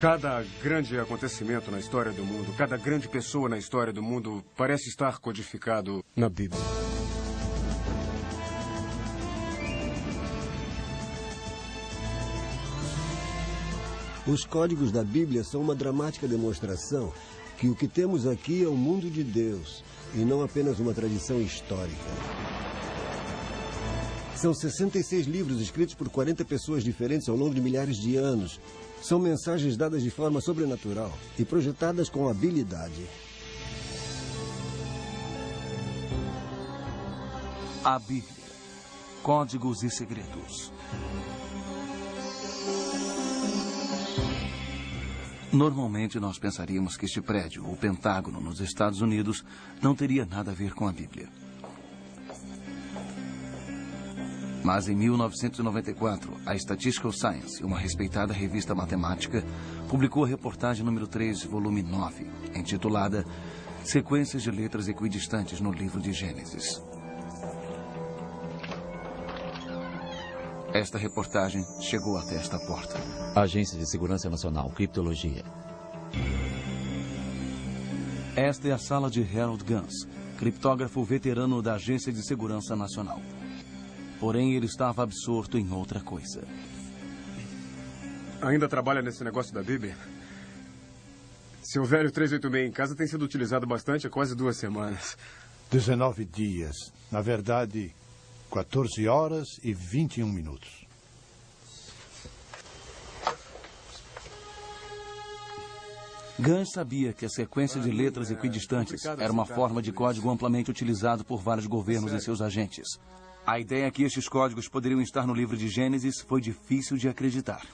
Cada grande acontecimento na história do mundo, cada grande pessoa na história do mundo parece estar codificado na Bíblia. Os códigos da Bíblia são uma dramática demonstração que o que temos aqui é o mundo de Deus e não apenas uma tradição histórica. São 66 livros escritos por 40 pessoas diferentes ao longo de milhares de anos. São mensagens dadas de forma sobrenatural e projetadas com habilidade. A Bíblia. Códigos e segredos. Normalmente nós pensaríamos que este prédio, o Pentágono, nos Estados Unidos, não teria nada a ver com a Bíblia. Mas em 1994, a Statistical Science, uma respeitada revista matemática, publicou a reportagem número 3, volume 9, intitulada Sequências de Letras Equidistantes no Livro de Gênesis. Esta reportagem chegou até esta porta. Agência de Segurança Nacional, Criptologia. Esta é a sala de Harold Gans, criptógrafo veterano da Agência de Segurança Nacional. Porém, ele estava absorto em outra coisa. Ainda trabalha nesse negócio da Bíblia? Seu velho 386 em casa tem sido utilizado bastante há quase 2 semanas. 19 dias. Na verdade, 14 horas e 21 minutos. Gans sabia que a sequência de letras equidistantes era uma forma de código amplamente utilizado por vários governos e seus agentes. A ideia que estes códigos poderiam estar no livro de Gênesis foi difícil de acreditar.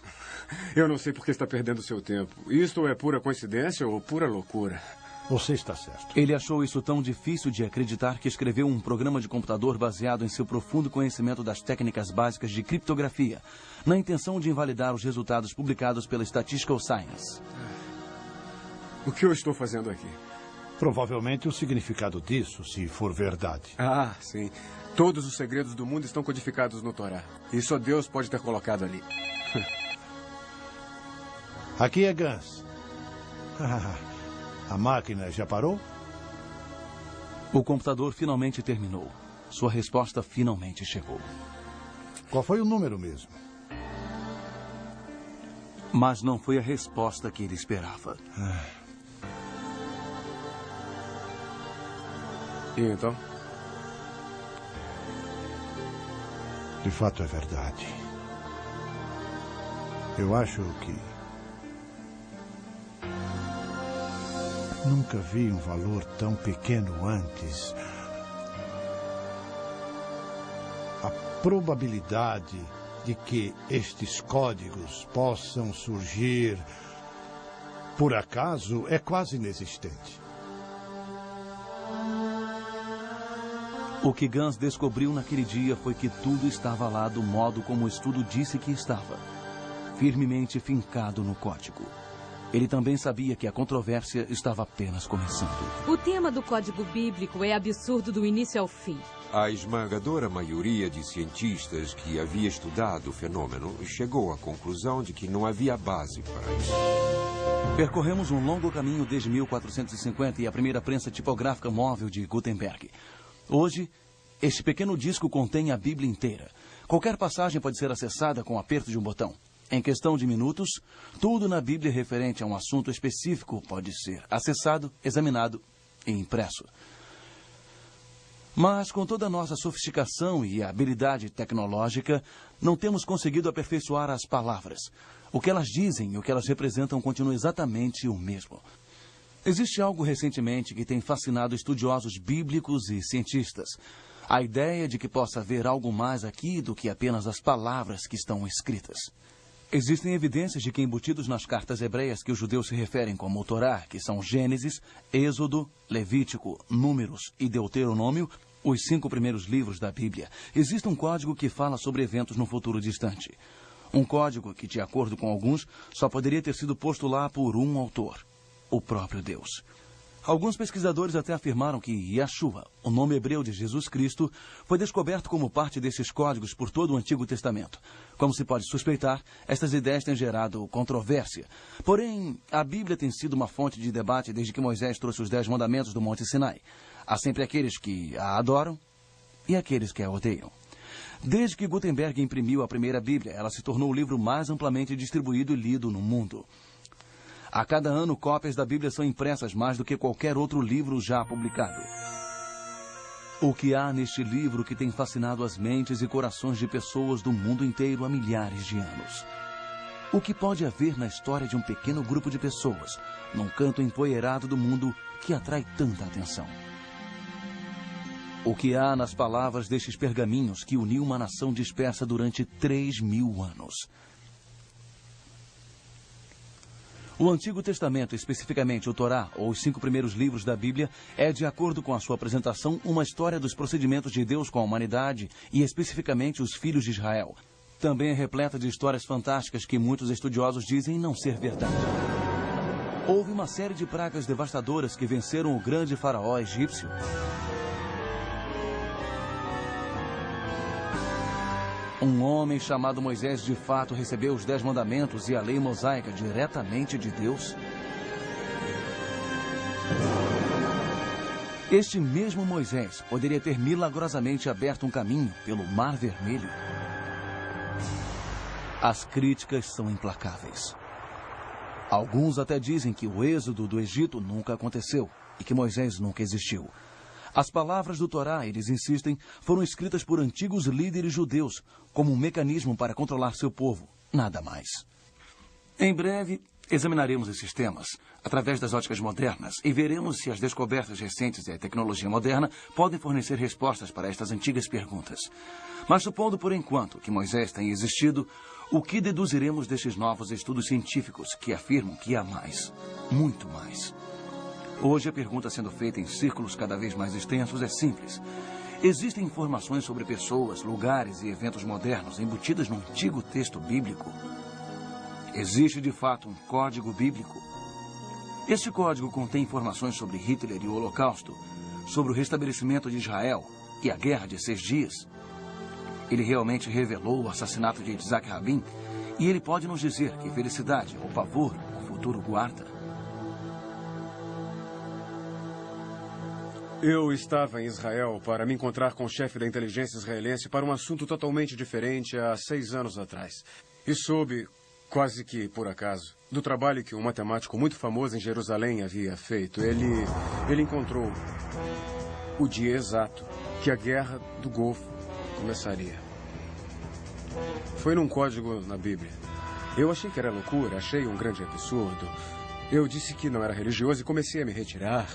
Eu não sei por que está perdendo seu tempo. Isto é pura coincidência ou pura loucura? Você está certo. Ele achou isso tão difícil de acreditar que escreveu um programa de computador baseado em seu profundo conhecimento das técnicas básicas de criptografia, na intenção de invalidar os resultados publicados pela Statistical Science. O que eu estou fazendo aqui? Provavelmente o significado disso, se for verdade. Ah, sim. Todos os segredos do mundo estão codificados no Torá. E só Deus pode ter colocado ali. Aqui é Gans. A máquina já parou? O computador finalmente terminou. Sua resposta finalmente chegou. Qual foi o número mesmo? Mas não foi a resposta que ele esperava. E então? De fato é verdade. Eu acho que nunca vi um valor tão pequeno antes. A probabilidade de que estes códigos possam surgir por acaso é quase inexistente. O que Gans descobriu naquele dia foi que tudo estava lá do modo como o estudo disse que estava, firmemente fincado no código. Ele também sabia que a controvérsia estava apenas começando. O tema do código bíblico é absurdo do início ao fim. A esmagadora maioria de cientistas que havia estudado o fenômeno chegou à conclusão de que não havia base para isso. Percorremos um longo caminho desde 1450 e a primeira prensa tipográfica móvel de Gutenberg. Hoje, este pequeno disco contém a Bíblia inteira. Qualquer passagem pode ser acessada com o aperto de um botão. Em questão de minutos, tudo na Bíblia referente a um assunto específico pode ser acessado, examinado e impresso. Mas, com toda a nossa sofisticação e habilidade tecnológica, não temos conseguido aperfeiçoar as palavras. O que elas dizem e o que elas representam continua exatamente o mesmo. Existe algo recentemente que tem fascinado estudiosos bíblicos e cientistas. A ideia de que possa haver algo mais aqui do que apenas as palavras que estão escritas. Existem evidências de que embutidos nas cartas hebreias que os judeus se referem como o Torá, que são Gênesis, Êxodo, Levítico, Números e Deuteronômio, os 5 primeiros livros da Bíblia, existe um código que fala sobre eventos no futuro distante. Um código que, de acordo com alguns, só poderia ter sido posto lá por um autor. O próprio Deus. Alguns pesquisadores até afirmaram que Yeshua, o nome hebreu de Jesus Cristo, foi descoberto como parte desses códigos por todo o Antigo Testamento. Como se pode suspeitar, estas ideias têm gerado controvérsia. Porém, a Bíblia tem sido uma fonte de debate desde que Moisés trouxe os 10 mandamentos do Monte Sinai. Há sempre aqueles que a adoram e aqueles que a odeiam. Desde que Gutenberg imprimiu a primeira Bíblia, ela se tornou o livro mais amplamente distribuído e lido no mundo. A cada ano, cópias da Bíblia são impressas mais do que qualquer outro livro já publicado. O que há neste livro que tem fascinado as mentes e corações de pessoas do mundo inteiro há milhares de anos? O que pode haver na história de um pequeno grupo de pessoas, num canto empoeirado do mundo, que atrai tanta atenção? O que há nas palavras destes pergaminhos que uniu uma nação dispersa durante 3.000 anos? O Antigo Testamento, especificamente o Torá, ou os 5 primeiros livros da Bíblia, é, de acordo com a sua apresentação, uma história dos procedimentos de Deus com a humanidade e, especificamente, os filhos de Israel. Também é repleta de histórias fantásticas que muitos estudiosos dizem não ser verdade. Houve uma série de pragas devastadoras que venceram o grande faraó egípcio. Um homem chamado Moisés de fato recebeu os 10 mandamentos e a lei mosaica diretamente de Deus? Este mesmo Moisés poderia ter milagrosamente aberto um caminho pelo Mar Vermelho? As críticas são implacáveis. Alguns até dizem que o êxodo do Egito nunca aconteceu e que Moisés nunca existiu. As palavras do Torá, eles insistem, foram escritas por antigos líderes judeus como um mecanismo para controlar seu povo, nada mais. Em breve, examinaremos esses temas através das óticas modernas e veremos se as descobertas recentes e a tecnologia moderna podem fornecer respostas para estas antigas perguntas. Mas supondo por enquanto que Moisés tenha existido, o que deduziremos destes novos estudos científicos que afirmam que há mais, muito mais? Hoje, a pergunta sendo feita em círculos cada vez mais extensos é simples. Existem informações sobre pessoas, lugares e eventos modernos embutidas no antigo texto bíblico? Existe, de fato, um código bíblico? Este código contém informações sobre Hitler e o Holocausto, sobre o restabelecimento de Israel e a Guerra de 6 Dias. Ele realmente revelou o assassinato de Yitzhak Rabin e ele pode nos dizer que felicidade ou pavor o futuro guarda? Eu estava em Israel para me encontrar com o chefe da inteligência israelense para um assunto totalmente diferente há 6 anos atrás. E soube, quase que por acaso, do trabalho que um matemático muito famoso em Jerusalém havia feito. Ele encontrou o dia exato que a Guerra do Golfo começaria. Foi num código na Bíblia. Eu achei que era loucura, achei um grande absurdo. Eu disse que não era religioso e comecei a me retirar.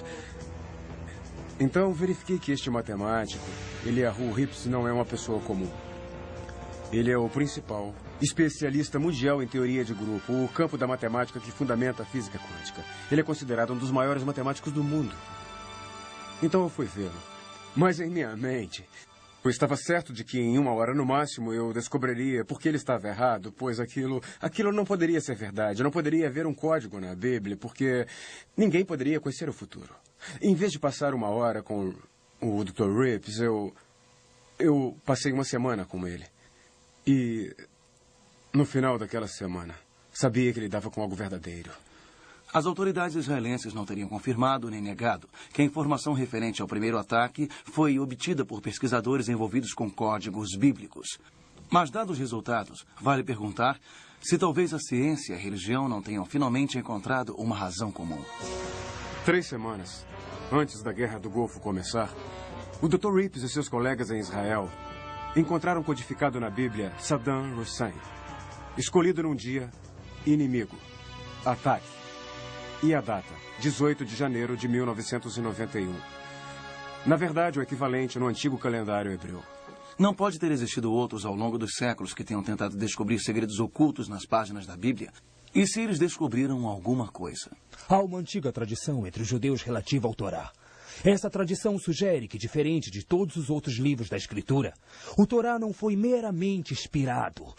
Então, verifiquei que este matemático, Eliyahu Rips, não é uma pessoa comum. Ele é o principal especialista mundial em teoria de grupo, o campo da matemática que fundamenta a física quântica. Ele é considerado um dos maiores matemáticos do mundo. Então, eu fui vê-lo. Mas em minha mente, eu estava certo de que em 1 hora no máximo eu descobriria por que ele estava errado, pois aquilo não poderia ser verdade. Não poderia haver um código na Bíblia, porque ninguém poderia conhecer o futuro. Em vez de passar 1 hora com o Dr. Rips, eu passei 1 semana com ele. E no final daquela semana, sabia que ele lidava com algo verdadeiro. As autoridades israelenses não teriam confirmado nem negado que a informação referente ao primeiro ataque foi obtida por pesquisadores envolvidos com códigos bíblicos. Mas, dados os resultados, vale perguntar se talvez a ciência e a religião não tenham finalmente encontrado uma razão comum. 3 semanas antes da Guerra do Golfo começar, o Dr. Rips e seus colegas em Israel encontraram codificado na Bíblia Saddam Hussein, escolhido num dia inimigo, ataque, e a data, 18 de janeiro de 1991. Na verdade, o equivalente no antigo calendário hebreu. Não pode ter existido outros ao longo dos séculos que tenham tentado descobrir segredos ocultos nas páginas da Bíblia. E se eles descobriram alguma coisa? Há uma antiga tradição entre os judeus relativa ao Torá. Essa tradição sugere que, diferente de todos os outros livros da Escritura, o Torá não foi meramente inspirado.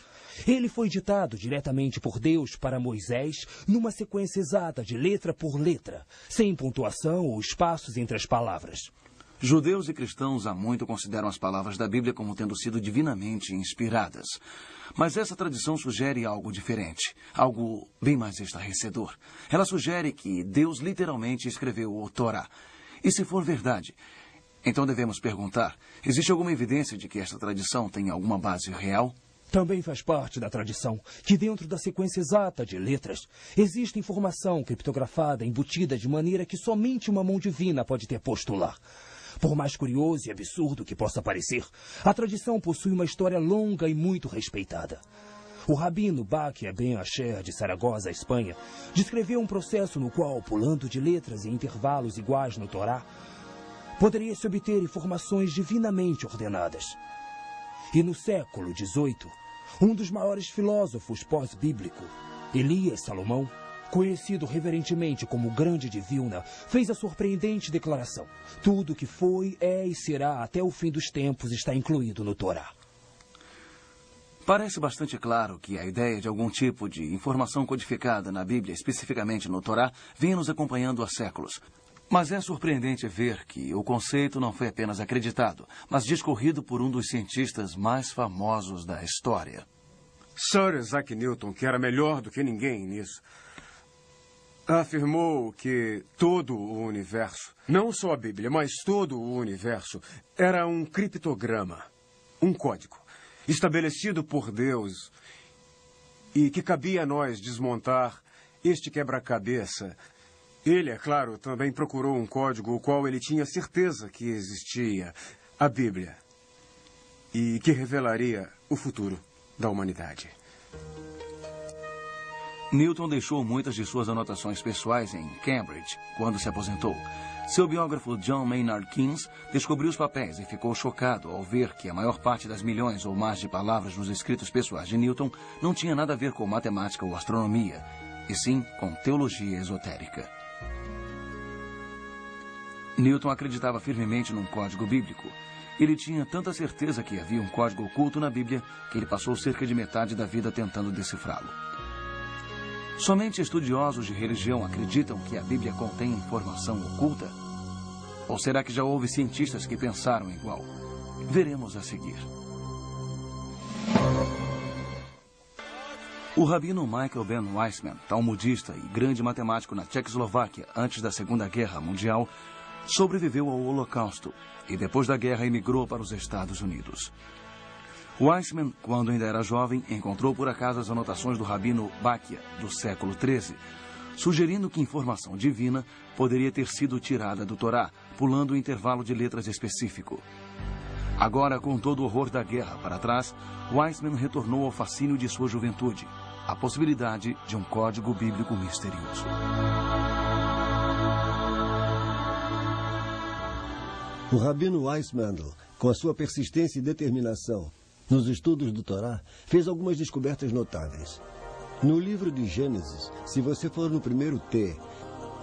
Ele foi ditado diretamente por Deus para Moisés numa sequência exata de letra por letra, sem pontuação ou espaços entre as palavras. Judeus e cristãos há muito consideram as palavras da Bíblia como tendo sido divinamente inspiradas. Mas essa tradição sugere algo diferente, algo bem mais estarrecedor. Ela sugere que Deus literalmente escreveu o Torá. E se for verdade, então devemos perguntar, existe alguma evidência de que esta tradição tem alguma base real? Também faz parte da tradição que dentro da sequência exata de letras existe informação criptografada embutida de maneira que somente uma mão divina pode ter posto lá. Por mais curioso e absurdo que possa parecer, a tradição possui uma história longa e muito respeitada. O rabino Baquia Ben Asher, de Saragossa, Espanha, descreveu um processo no qual, pulando de letras em intervalos iguais no Torá, poderia-se obter informações divinamente ordenadas. E no século XVIII, um dos maiores filósofos pós-bíblico, Elias Salomão, conhecido reverentemente como o Grande de Vilna, fez a surpreendente declaração: tudo que foi, é e será até o fim dos tempos está incluído no Torá. Parece bastante claro que a ideia de algum tipo de informação codificada na Bíblia, especificamente no Torá, vem nos acompanhando há séculos. Mas é surpreendente ver que o conceito não foi apenas acreditado, mas discorrido por um dos cientistas mais famosos da história. Sir Isaac Newton, que era melhor do que ninguém nisso, afirmou que todo o universo, não só a Bíblia, mas todo o universo, era um criptograma, um código, estabelecido por Deus e que cabia a nós desmontar este quebra-cabeça. Ele, é claro, também procurou um código o qual ele tinha certeza que existia, a Bíblia, e que revelaria o futuro da humanidade. Newton deixou muitas de suas anotações pessoais em Cambridge quando se aposentou. Seu biógrafo John Maynard Keynes descobriu os papéis e ficou chocado ao ver que a maior parte das milhões ou mais de palavras nos escritos pessoais de Newton não tinha nada a ver com matemática ou astronomia, e sim com teologia esotérica. Newton acreditava firmemente num código bíblico. Ele tinha tanta certeza que havia um código oculto na Bíblia que ele passou cerca de metade da vida tentando decifrá-lo. Somente estudiosos de religião acreditam que a Bíblia contém informação oculta? Ou será que já houve cientistas que pensaram igual? Veremos a seguir. O rabino Michael Ben Weissman, talmudista e grande matemático na Tchecoslováquia antes da Segunda Guerra Mundial, sobreviveu ao Holocausto e depois da guerra emigrou para os Estados Unidos. Weissman, quando ainda era jovem, encontrou por acaso as anotações do rabino Baquia, do século XIII, sugerindo que informação divina poderia ter sido tirada do Torá, pulando o intervalo de letras específico. Agora, com todo o horror da guerra para trás, Weissman retornou ao fascínio de sua juventude, a possibilidade de um código bíblico misterioso. O rabino Weissman, com a sua persistência e determinação nos estudos do Torá, fez algumas descobertas notáveis. No livro de Gênesis, se você for no primeiro T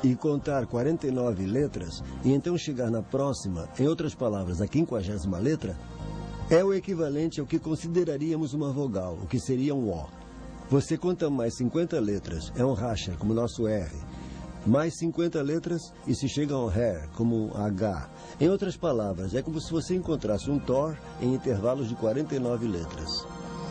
e contar 49 letras, e então chegar na próxima, em outras palavras, a 50ª letra, é o equivalente ao que consideraríamos uma vogal, o que seria um O. Você conta mais 50 letras, é um racha, como o nosso R. Mais 50 letras e se chega a um hair, como um H. Em outras palavras, é como se você encontrasse um Thor em intervalos de 49 letras.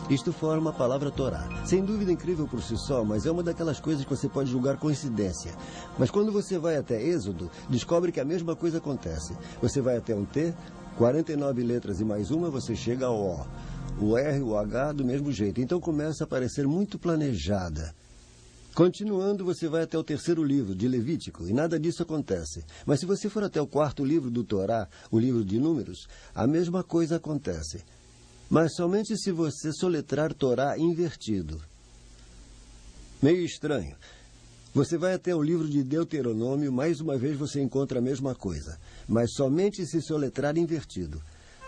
Isto forma a palavra Torá. Sem dúvida incrível por si só, mas é uma daquelas coisas que você pode julgar coincidência. Mas quando você vai até Êxodo, descobre que a mesma coisa acontece. Você vai até um T, 49 letras e mais uma, você chega ao O. O R, o H, do mesmo jeito. Então começa a parecer muito planejada. Continuando, você vai até o 3º livro, de Levítico, e nada disso acontece. Mas se você for até o 4º livro do Torá, o livro de Números, a mesma coisa acontece. Mas somente se você soletrar Torá invertido. Meio estranho. Você vai até o livro de Deuteronômio, mais uma vez você encontra a mesma coisa, mas somente se soletrar invertido.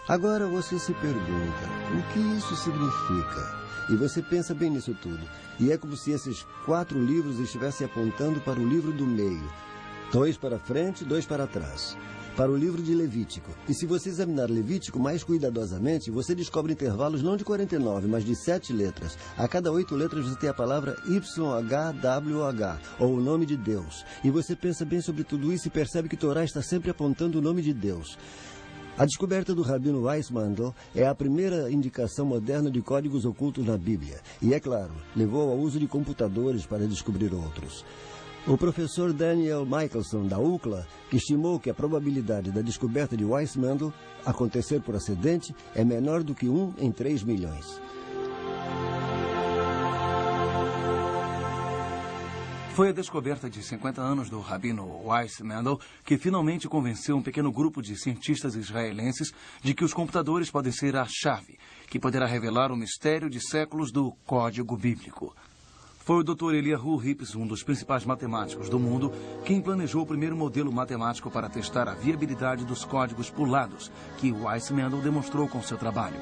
Agora você se pergunta, o que isso significa? E você pensa bem nisso tudo. E é como se esses 4 livros estivessem apontando para o livro do meio. 2 para frente, 2 para trás. para o livro de Levítico. E se você examinar Levítico mais cuidadosamente, você descobre intervalos não de 49, mas de 7 letras. A cada 8 letras você tem a palavra YHWH, ou o nome de Deus. E você pensa bem sobre tudo isso e percebe que Torá está sempre apontando o nome de Deus. A descoberta do Rabino Weissmandl é a primeira indicação moderna de códigos ocultos na Bíblia. E, é claro, levou ao uso de computadores para descobrir outros. O professor Daniel Michelson, da UCLA, estimou que a probabilidade da descoberta de Weissmandl acontecer por acidente é menor do que 1 em 3 milhões. Foi a descoberta de 50 anos do Rabino Weissmandl que finalmente convenceu um pequeno grupo de cientistas israelenses de que os computadores podem ser a chave, que poderá revelar o mistério de séculos do código bíblico. Foi o Dr. Eliyahu Rips, um dos principais matemáticos do mundo, quem planejou o primeiro modelo matemático para testar a viabilidade dos códigos pulados, que Weissmandl demonstrou com seu trabalho.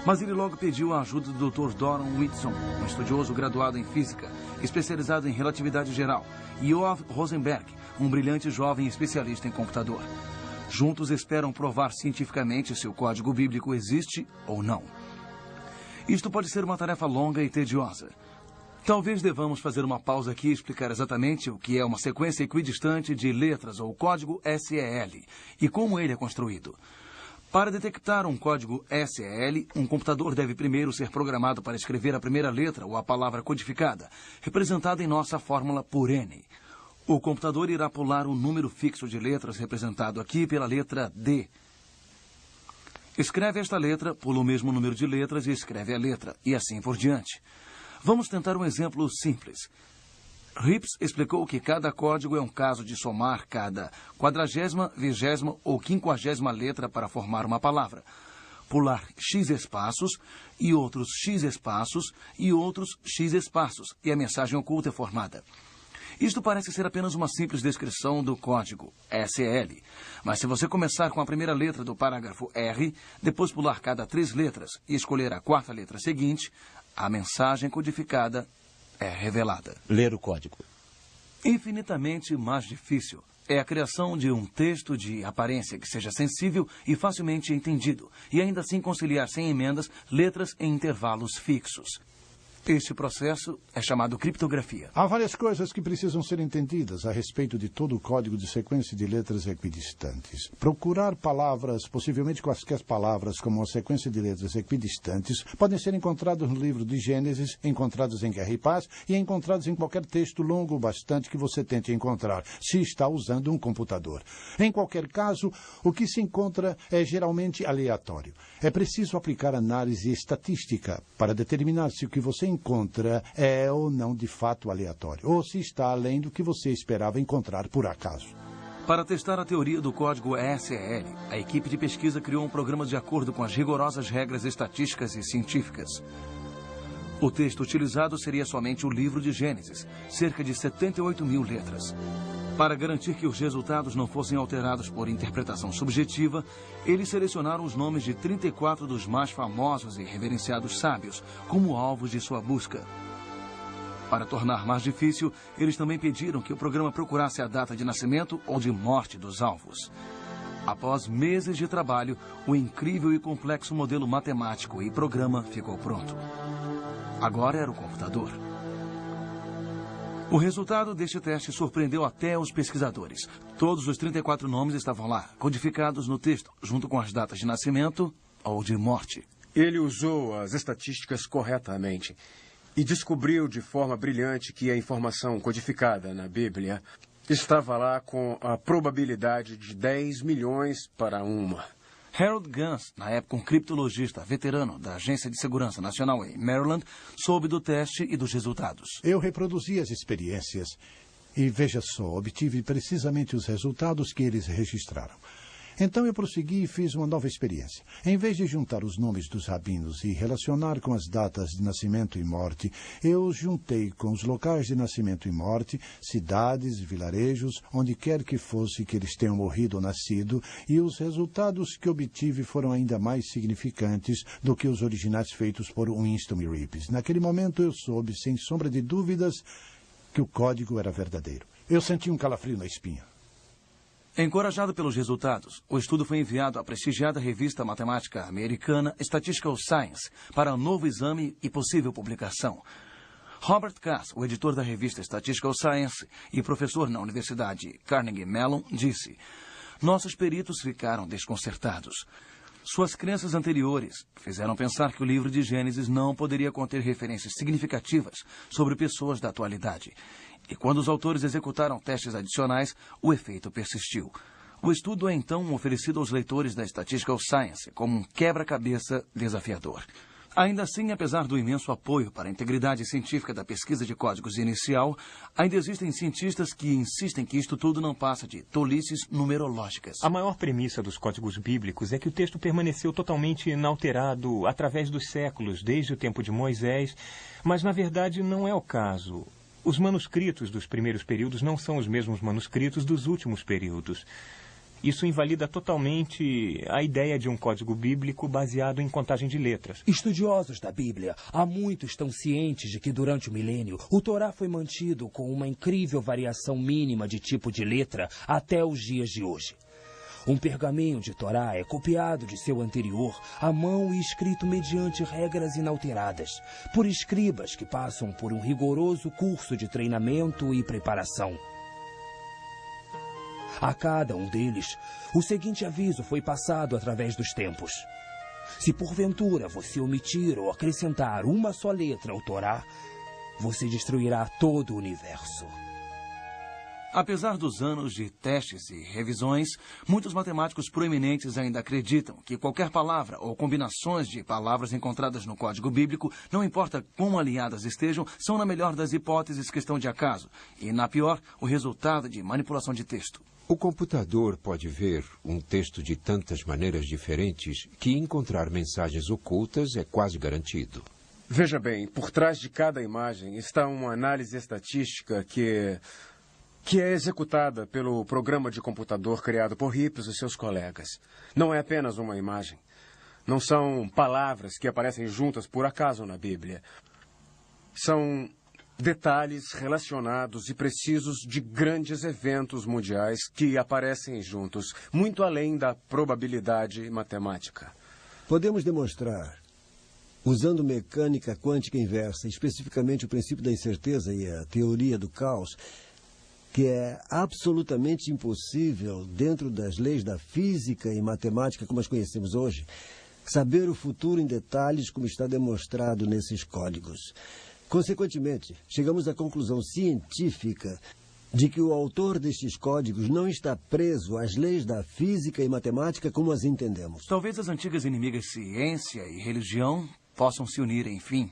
Mas ele logo pediu a ajuda do Dr. Doron Whitson, um estudioso graduado em física, especializado em relatividade geral, e Yoav Rosenberg, um brilhante jovem especialista em computador. Juntos esperam provar cientificamente se o código bíblico existe ou não. Isto pode ser uma tarefa longa e tediosa. Talvez devamos fazer uma pausa aqui e explicar exatamente o que é uma sequência equidistante de letras ou código SEL e como ele é construído. Para detectar um código SEL, um computador deve primeiro ser programado para escrever a primeira letra ou a palavra codificada, representada em nossa fórmula por N. O computador irá pular o número fixo de letras representado aqui pela letra D. Escreve esta letra, pula o mesmo número de letras e escreve a letra, e assim por diante. Vamos tentar um exemplo simples. Rips explicou que cada código é um caso de somar cada 40ª, 20ª ou 50ª letra para formar uma palavra. Pular X espaços e outros X espaços e outros X espaços, e a mensagem oculta é formada. Isto parece ser apenas uma simples descrição do código SEL. Mas se você começar com a primeira letra do parágrafo R, depois pular cada 3 letras e escolher a 4ª letra seguinte, a mensagem codificada é revelada. Ler o código. Infinitamente mais difícil é a criação de um texto de aparência que seja sensível e facilmente entendido, e ainda assim conciliar sem emendas letras em intervalos fixos. Este processo é chamado criptografia. Há várias coisas que precisam ser entendidas a respeito de todo o código de sequência de letras equidistantes. Procurar palavras, possivelmente quaisquer palavras, como uma sequência de letras equidistantes, podem ser encontradas no livro de Gênesis, encontradas em Guerra e Paz e encontradas em qualquer texto longo o bastante que você tente encontrar, se está usando um computador. Em qualquer caso, o que se encontra é geralmente aleatório. É preciso aplicar análise estatística para determinar se o que você encontra é ou não de fato aleatório, ou se está além do que você esperava encontrar por acaso. Para testar a teoria do código SEL, a equipe de pesquisa criou um programa de acordo com as rigorosas regras estatísticas e científicas. O texto utilizado seria somente o livro de Gênesis, cerca de 78.000 letras. Para garantir que os resultados não fossem alterados por interpretação subjetiva, eles selecionaram os nomes de 34 dos mais famosos e reverenciados sábios como alvos de sua busca. Para tornar mais difícil, eles também pediram que o programa procurasse a data de nascimento ou de morte dos alvos. Após meses de trabalho, o incrível e complexo modelo matemático e programa ficou pronto. Agora era o computador. O resultado deste teste surpreendeu até os pesquisadores. Todos os 34 nomes estavam lá, codificados no texto, junto com as datas de nascimento ou de morte. Ele usou as estatísticas corretamente e descobriu de forma brilhante que a informação codificada na Bíblia estava lá com a probabilidade de 10 milhões para 1. Harold Gans, na época um criptologista veterano da Agência de Segurança Nacional em Maryland, soube do teste e dos resultados. Eu reproduzi as experiências e, veja só, obtive precisamente os resultados que eles registraram. Então eu prossegui e fiz uma nova experiência. Em vez de juntar os nomes dos rabinos e relacionar com as datas de nascimento e morte, eu juntei com os locais de nascimento e morte, cidades, vilarejos, onde quer que fosse que eles tenham morrido ou nascido, e os resultados que obtive foram ainda mais significantes do que os originais feitos por Winston e Rips. Naquele momento eu soube, sem sombra de dúvidas, que o código era verdadeiro. Eu senti um calafrio na espinha. Encorajado pelos resultados, o estudo foi enviado à prestigiada revista matemática americana Statistical Science para um novo exame e possível publicação. Robert Cass, o editor da revista Statistical Science e professor na Universidade Carnegie Mellon, disse: "Nossos peritos ficaram desconcertados. Suas crenças anteriores fizeram pensar que o livro de Gênesis não poderia conter referências significativas sobre pessoas da atualidade. E quando os autores executaram testes adicionais, o efeito persistiu. O estudo é então oferecido aos leitores da Statistical Science como um quebra-cabeça desafiador. Ainda assim, apesar do imenso apoio para a integridade científica da pesquisa de códigos inicial, ainda existem cientistas que insistem que isto tudo não passa de tolices numerológicas." A maior premissa dos códigos bíblicos é que o texto permaneceu totalmente inalterado através dos séculos, desde o tempo de Moisés, mas na verdade não é o caso. Os manuscritos dos primeiros períodos não são os mesmos manuscritos dos últimos períodos. Isso invalida totalmente a ideia de um código bíblico baseado em contagem de letras. Estudiosos da Bíblia há muito estão cientes de que durante o milênio o Torá foi mantido com uma incrível variação mínima de tipo de letra até os dias de hoje. Um pergaminho de Torá é copiado de seu anterior à mão e escrito mediante regras inalteradas, por escribas que passam por um rigoroso curso de treinamento e preparação. A cada um deles, o seguinte aviso foi passado através dos tempos: se porventura você omitir ou acrescentar uma só letra ao Torá, você destruirá todo o universo. Apesar dos anos de testes e revisões, muitos matemáticos proeminentes ainda acreditam que qualquer palavra ou combinações de palavras encontradas no código bíblico, não importa como alinhadas estejam, são, na melhor das hipóteses, questão de acaso, e, na pior, o resultado de manipulação de texto. O computador pode ver um texto de tantas maneiras diferentes que encontrar mensagens ocultas é quase garantido. Veja bem, por trás de cada imagem está uma análise estatística que é executada pelo programa de computador criado por Hippes e seus colegas. Não é apenas uma imagem. Não são palavras que aparecem juntas por acaso na Bíblia. São detalhes relacionados e precisos de grandes eventos mundiais que aparecem juntos, muito além da probabilidade matemática. Podemos demonstrar, usando mecânica quântica inversa, especificamente o princípio da incerteza e a teoria do caos, que é absolutamente impossível, dentro das leis da física e matemática como as conhecemos hoje, saber o futuro em detalhes como está demonstrado nesses códigos. Consequentemente, chegamos à conclusão científica de que o autor destes códigos não está preso às leis da física e matemática como as entendemos. Talvez as antigas inimigas ciência e religião possam se unir, enfim.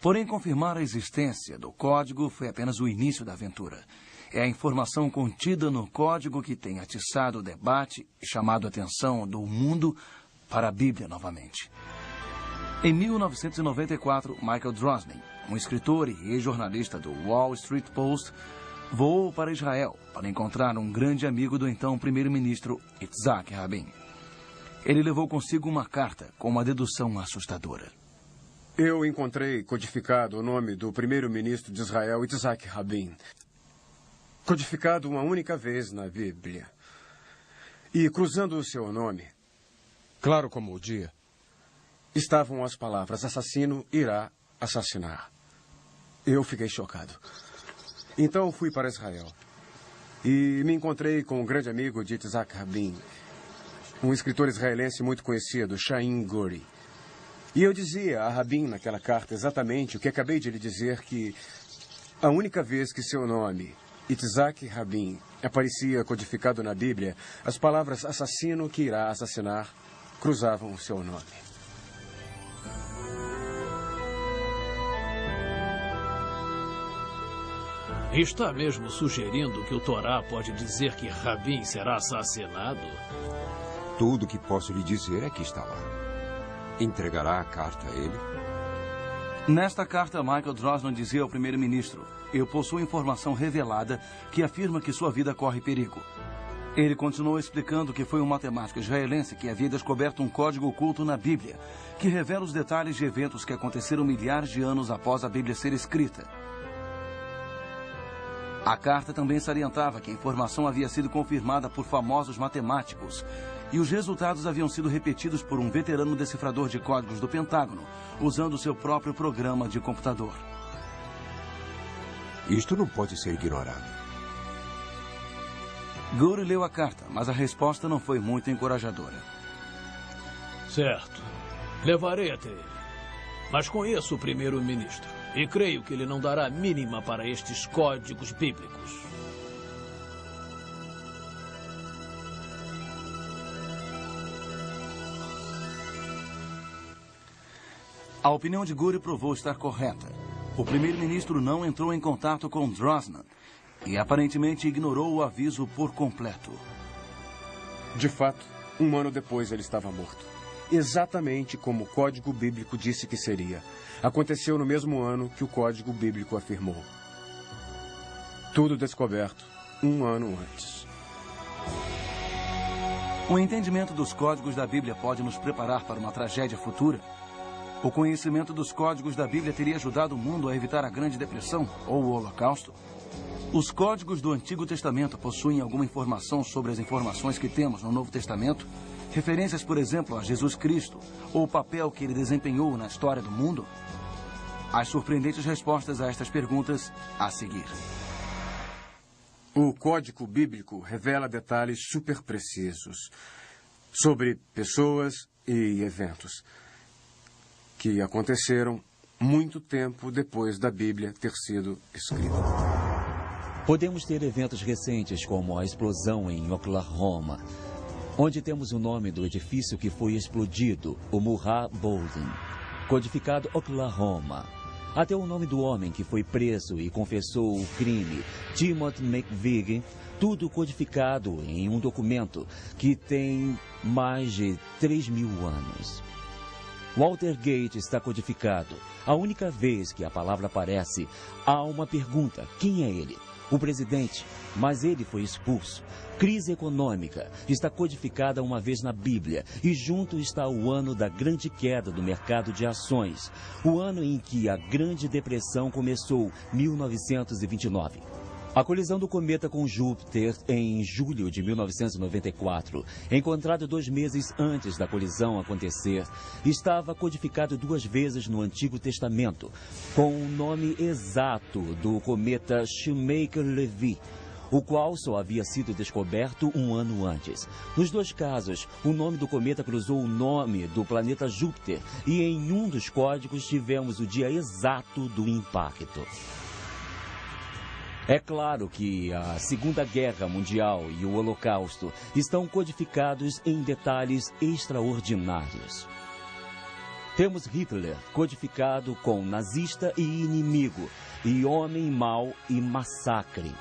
Porém, confirmar a existência do código foi apenas o início da aventura. É a informação contida no código que tem atiçado o debate e chamado a atenção do mundo para a Bíblia novamente. Em 1994, Michael Drosnin, um escritor e ex-jornalista do Wall Street Post, voou para Israel para encontrar um grande amigo do então primeiro-ministro Yitzhak Rabin. Ele levou consigo uma carta com uma dedução assustadora. Eu encontrei codificado o nome do primeiro-ministro de Israel, Yitzhak Rabin. Codificado uma única vez na Bíblia. E cruzando o seu nome, claro como o dia, estavam as palavras: assassino irá assassinar. Eu fiquei chocado. Então fui para Israel e me encontrei com um grande amigo de Yitzhak Rabin, um escritor israelense muito conhecido, Chaim Guri. E eu dizia a Rabin naquela carta exatamente o que acabei de lhe dizer, que a única vez que seu nome, Yitzhak Rabin, aparecia codificado na Bíblia, as palavras assassino que irá assassinar cruzavam o seu nome. Está mesmo sugerindo que o Torá pode dizer que Rabin será assassinado? Tudo o que posso lhe dizer é que está lá. Entregará a carta a ele? Nesta carta, Michael Drosnin dizia ao primeiro-ministro: eu possuo informação revelada que afirma que sua vida corre perigo. Ele continuou explicando que foi um matemático israelense que havia descoberto um código oculto na Bíblia, que revela os detalhes de eventos que aconteceram milhares de anos após a Bíblia ser escrita. A carta também salientava que a informação havia sido confirmada por famosos matemáticos e os resultados haviam sido repetidos por um veterano decifrador de códigos do Pentágono, usando seu próprio programa de computador. Isto não pode ser ignorado. Gouri leu a carta, mas a resposta não foi muito encorajadora. Certo. Levarei até ele. Mas conheço o primeiro-ministro e creio que ele não dará a mínima para estes códigos bíblicos. A opinião de Gouri provou estar correta. O primeiro-ministro não entrou em contato com Drosnin e aparentemente ignorou o aviso por completo. De fato, 1 ano depois ele estava morto. Exatamente como o Código Bíblico disse que seria. Aconteceu no mesmo ano que o Código Bíblico afirmou. Tudo descoberto 1 ano antes. O entendimento dos códigos da Bíblia pode nos preparar para uma tragédia futura? O conhecimento dos códigos da Bíblia teria ajudado o mundo a evitar a Grande Depressão ou o Holocausto? Os códigos do Antigo Testamento possuem alguma informação sobre as informações que temos no Novo Testamento? Referências, por exemplo, a Jesus Cristo ou o papel que ele desempenhou na história do mundo? As surpreendentes respostas a estas perguntas a seguir. O Código Bíblico revela detalhes super precisos sobre pessoas e eventos que aconteceram muito tempo depois da Bíblia ter sido escrita. Podemos ter eventos recentes como a explosão em Oklahoma, onde temos o nome do edifício que foi explodido, o Murrah Building, codificado Oklahoma, até o nome do homem que foi preso e confessou o crime, Timothy McVeigh, tudo codificado em um documento que tem mais de 3.000 anos. Watergate está codificado. A única vez que a palavra aparece, há uma pergunta: quem é ele? O presidente, mas ele foi expulso. Crise econômica está codificada uma vez na Bíblia e junto está o ano da grande queda do mercado de ações, o ano em que a Grande Depressão começou, 1929. A colisão do cometa com Júpiter em julho de 1994, encontrado 2 meses antes da colisão acontecer, estava codificado 2 vezes no Antigo Testamento, com o nome exato do cometa Shoemaker-Levy, o qual só havia sido descoberto 1 ano antes. Nos 2 casos, o nome do cometa cruzou o nome do planeta Júpiter e em um dos códigos tivemos o dia exato do impacto. É claro que a Segunda Guerra Mundial e o Holocausto estão codificados em detalhes extraordinários. Temos Hitler codificado com nazista e inimigo, e homem mau e massacre.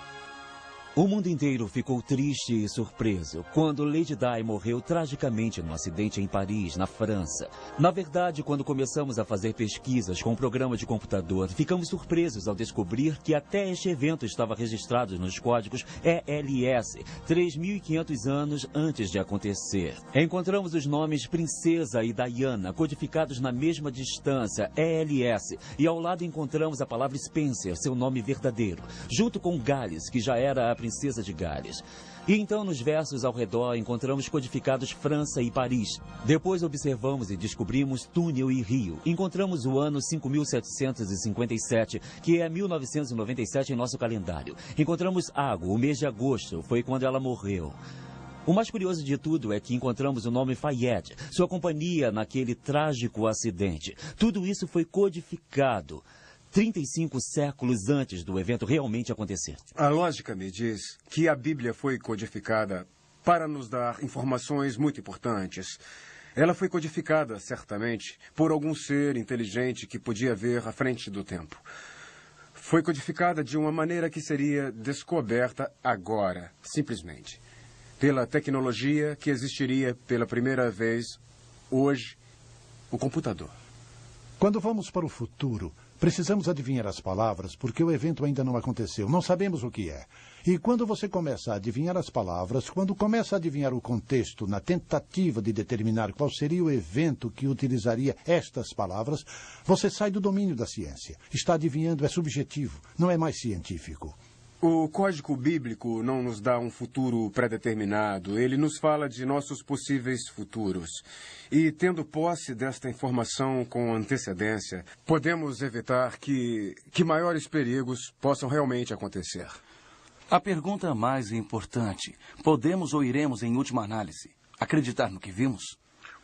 O mundo inteiro ficou triste e surpreso quando Lady Di morreu tragicamente num acidente em Paris, na França. Na verdade, quando começamos a fazer pesquisas com um programa de computador, ficamos surpresos ao descobrir que até este evento estava registrado nos códigos ELS, 3.500 anos antes de acontecer. Encontramos os nomes Princesa e Diana codificados na mesma distância, ELS, e ao lado encontramos a palavra Spencer, seu nome verdadeiro, junto com Gales, que já era a Princesa de Gales. E então, nos versos ao redor, encontramos codificados França e Paris. Depois observamos e descobrimos túnel e rio. Encontramos o ano 5757, que é 1997 em nosso calendário. Encontramos água, o mês de agosto, foi quando ela morreu. O mais curioso de tudo é que encontramos o nome Fayette, sua companhia naquele trágico acidente. Tudo isso foi codificado 35 séculos antes do evento realmente acontecer. A lógica me diz que a Bíblia foi codificada para nos dar informações muito importantes. Ela foi codificada, certamente, por algum ser inteligente que podia ver à frente do tempo. Foi codificada de uma maneira que seria descoberta agora, simplesmente, pela tecnologia que existiria pela primeira vez hoje, o computador. Quando vamos para o futuro, precisamos adivinhar as palavras porque o evento ainda não aconteceu. Não sabemos o que é. E quando você começa a adivinhar as palavras, quando começa a adivinhar o contexto na tentativa de determinar qual seria o evento que utilizaria estas palavras, você sai do domínio da ciência. Está adivinhando, é subjetivo, não é mais científico. O código bíblico não nos dá um futuro pré-determinado. Ele nos fala de nossos possíveis futuros. E, tendo posse desta informação com antecedência, podemos evitar que maiores perigos possam realmente acontecer. A pergunta mais importante: podemos ou iremos, em última análise, acreditar no que vimos?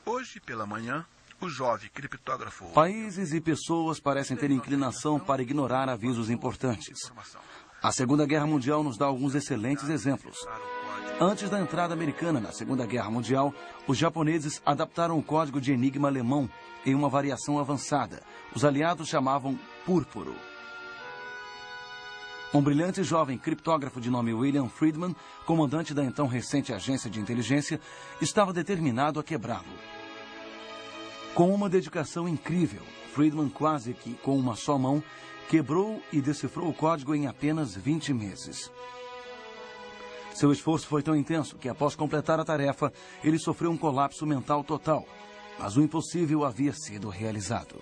Hoje pela manhã, o jovem criptógrafo... Países e pessoas parecem ter inclinação para ignorar avisos importantes. A Segunda Guerra Mundial nos dá alguns excelentes exemplos. Antes da entrada americana na Segunda Guerra Mundial, os japoneses adaptaram o código de enigma alemão em uma variação avançada. Os aliados chamavam púrpuro. Um brilhante jovem criptógrafo de nome William Friedman, comandante da então recente agência de inteligência, estava determinado a quebrá-lo. Com uma dedicação incrível, Friedman, quase que com uma só mão, quebrou e decifrou o código em apenas 20 meses. Seu esforço foi tão intenso que, após completar a tarefa, ele sofreu um colapso mental total. Mas o impossível havia sido realizado.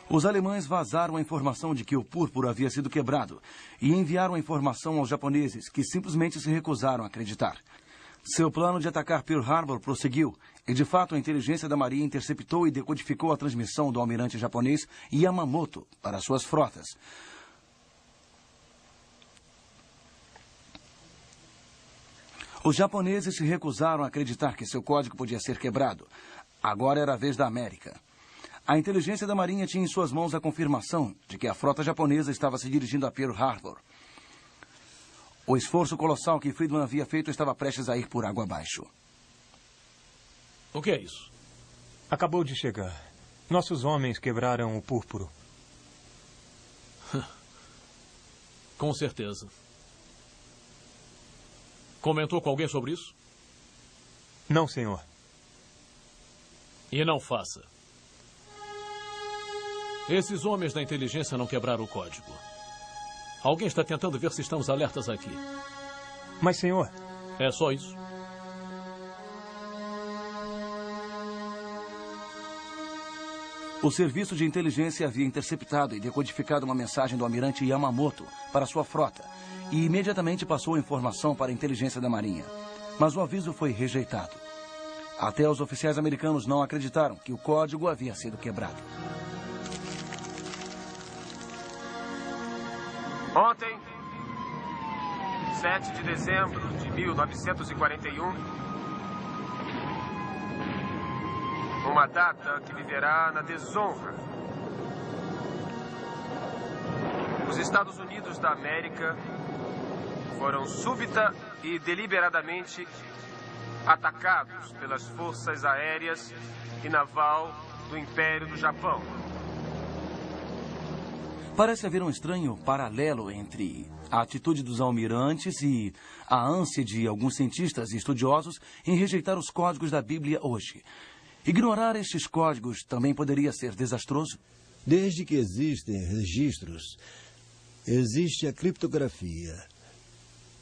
Os alemães vazaram a informação de que o púrpuro havia sido quebrado e enviaram a informação aos japoneses, que simplesmente se recusaram a acreditar. Seu plano de atacar Pearl Harbor prosseguiu, e de fato a inteligência da Marinha interceptou e decodificou a transmissão do almirante japonês Yamamoto para suas frotas. Os japoneses se recusaram a acreditar que seu código podia ser quebrado. Agora era a vez da América. A inteligência da Marinha tinha em suas mãos a confirmação de que a frota japonesa estava se dirigindo a Pearl Harbor. O esforço colossal que Friedman havia feito estava prestes a ir por água abaixo. O que é isso? Acabou de chegar. Nossos homens quebraram o púrpuro. Com certeza. Comentou com alguém sobre isso? Não, senhor. E não faça. Esses homens da inteligência não quebraram o código. Alguém está tentando ver se estamos alertas aqui. Mas, senhor... É só isso? O serviço de inteligência havia interceptado e decodificado uma mensagem do almirante Yamamoto para sua frota e imediatamente passou a informação para a inteligência da Marinha. Mas o aviso foi rejeitado. Até os oficiais americanos não acreditaram que o código havia sido quebrado. Ontem, 7 de dezembro de 1941, uma data que viverá na desonra. Os Estados Unidos da América foram súbita e deliberadamente atacados pelas forças aéreas e naval do Império do Japão. Parece haver um estranho paralelo entre a atitude dos almirantes e a ânsia de alguns cientistas e estudiosos em rejeitar os códigos da Bíblia hoje. Ignorar estes códigos também poderia ser desastroso? Desde que existem registros, existe a criptografia.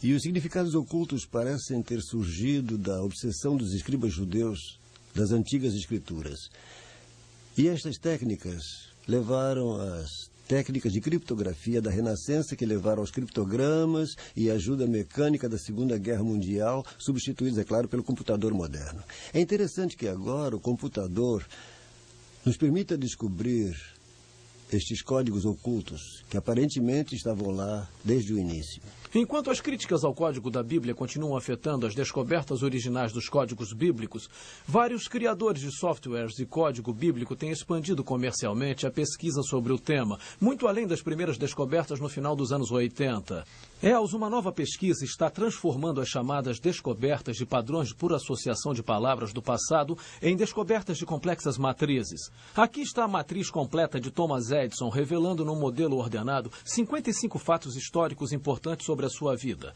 E os significados ocultos parecem ter surgido da obsessão dos escribas judeus das antigas escrituras. E estas técnicas levaram às técnicas de criptografia da Renascença, que levaram aos criptogramas e a ajuda mecânica da Segunda Guerra Mundial, substituídos, é claro, pelo computador moderno. É interessante que agora o computador nos permita descobrir estes códigos ocultos que aparentemente estavam lá desde o início. Enquanto as críticas ao código da Bíblia continuam afetando as descobertas originais dos códigos bíblicos, vários criadores de softwares de código bíblico têm expandido comercialmente a pesquisa sobre o tema, muito além das primeiras descobertas no final dos anos 80. Uma nova pesquisa está transformando as chamadas descobertas de padrões por associação de palavras do passado em descobertas de complexas matrizes. Aqui está a matriz completa de Thomas Edison, revelando num modelo ordenado 55 fatos históricos importantes sobre a sua vida.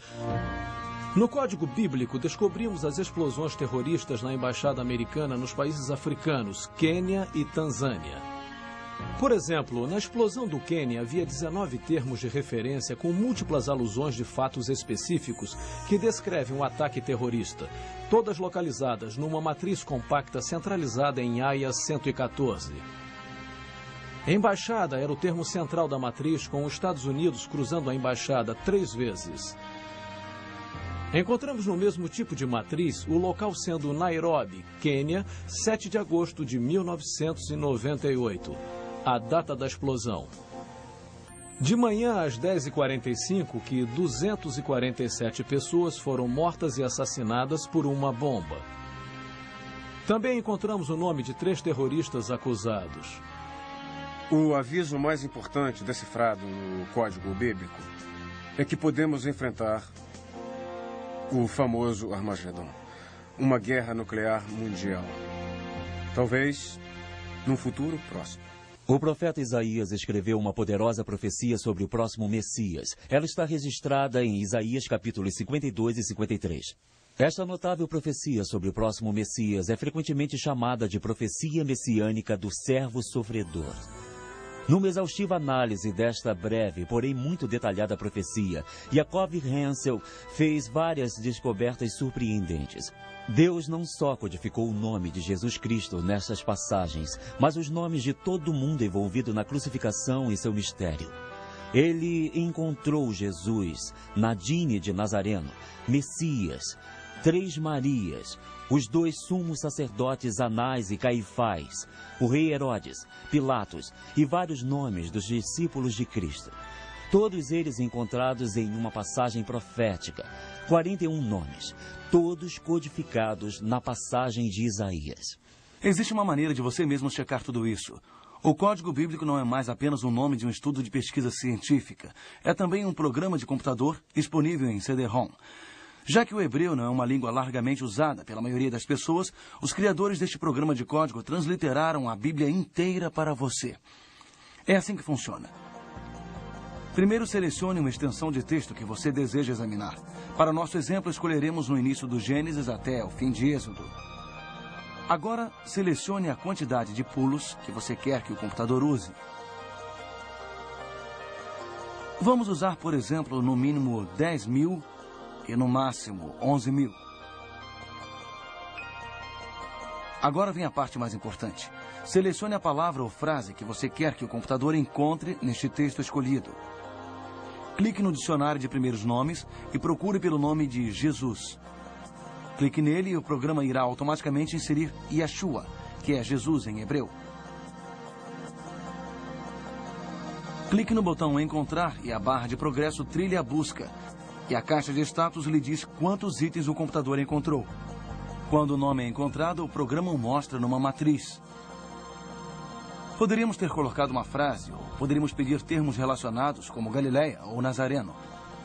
No código bíblico, descobrimos as explosões terroristas na embaixada americana nos países africanos, Quênia e Tanzânia. Por exemplo, na explosão do Quênia havia 19 termos de referência com múltiplas alusões de fatos específicos que descrevem um ataque terrorista, todas localizadas numa matriz compacta centralizada em Haia 114. Embaixada era o termo central da matriz, com os Estados Unidos cruzando a embaixada 3 vezes. Encontramos no mesmo tipo de matriz o local sendo Nairobi, Quênia, 7 de agosto de 1998, a data da explosão. De manhã às 10h45, que 247 pessoas foram mortas e assassinadas por uma bomba. Também encontramos o nome de 3 terroristas acusados. O aviso mais importante decifrado no Código Bíblico é que podemos enfrentar o famoso Armagedon, uma guerra nuclear mundial. Talvez num futuro próximo. O profeta Isaías escreveu uma poderosa profecia sobre o próximo Messias. Ela está registrada em Isaías capítulos 52 e 53. Esta notável profecia sobre o próximo Messias é frequentemente chamada de profecia messiânica do servo sofredor. Numa exaustiva análise desta breve, porém muito detalhada profecia, Yaakov Hensel fez várias descobertas surpreendentes. Deus não só codificou o nome de Jesus Cristo nessas passagens, mas os nomes de todo mundo envolvido na crucificação e seu mistério. Ele encontrou Jesus, Nadine de Nazareno, Messias, 3 Marias, os 2 sumos sacerdotes Anás e Caifás, o rei Herodes, Pilatos e vários nomes dos discípulos de Cristo. Todos eles encontrados em uma passagem profética, 41 nomes, todos codificados na passagem de Isaías. Existe uma maneira de você mesmo checar tudo isso. O Código Bíblico não é mais apenas o nome de um estudo de pesquisa científica. É também um programa de computador disponível em CD-ROM. Já que o hebreu não é uma língua largamente usada pela maioria das pessoas, os criadores deste programa de código transliteraram a Bíblia inteira para você. É assim que funciona. Primeiro, selecione uma extensão de texto que você deseja examinar. Para nosso exemplo, escolheremos no início do Gênesis até o fim de Êxodo. Agora, selecione a quantidade de pulos que você quer que o computador use. Vamos usar, por exemplo, no mínimo 10.000 e no máximo 11.000. Agora vem a parte mais importante. Selecione a palavra ou frase que você quer que o computador encontre neste texto escolhido. Clique no dicionário de primeiros nomes e procure pelo nome de Jesus. Clique nele e o programa irá automaticamente inserir Yeshua, que é Jesus em hebreu. Clique no botão Encontrar e a barra de progresso trilha a busca. E a caixa de status lhe diz quantos itens o computador encontrou. Quando o nome é encontrado, o programa o mostra numa matriz. Poderíamos ter colocado uma frase, ou poderíamos pedir termos relacionados, como Galileia ou Nazareno.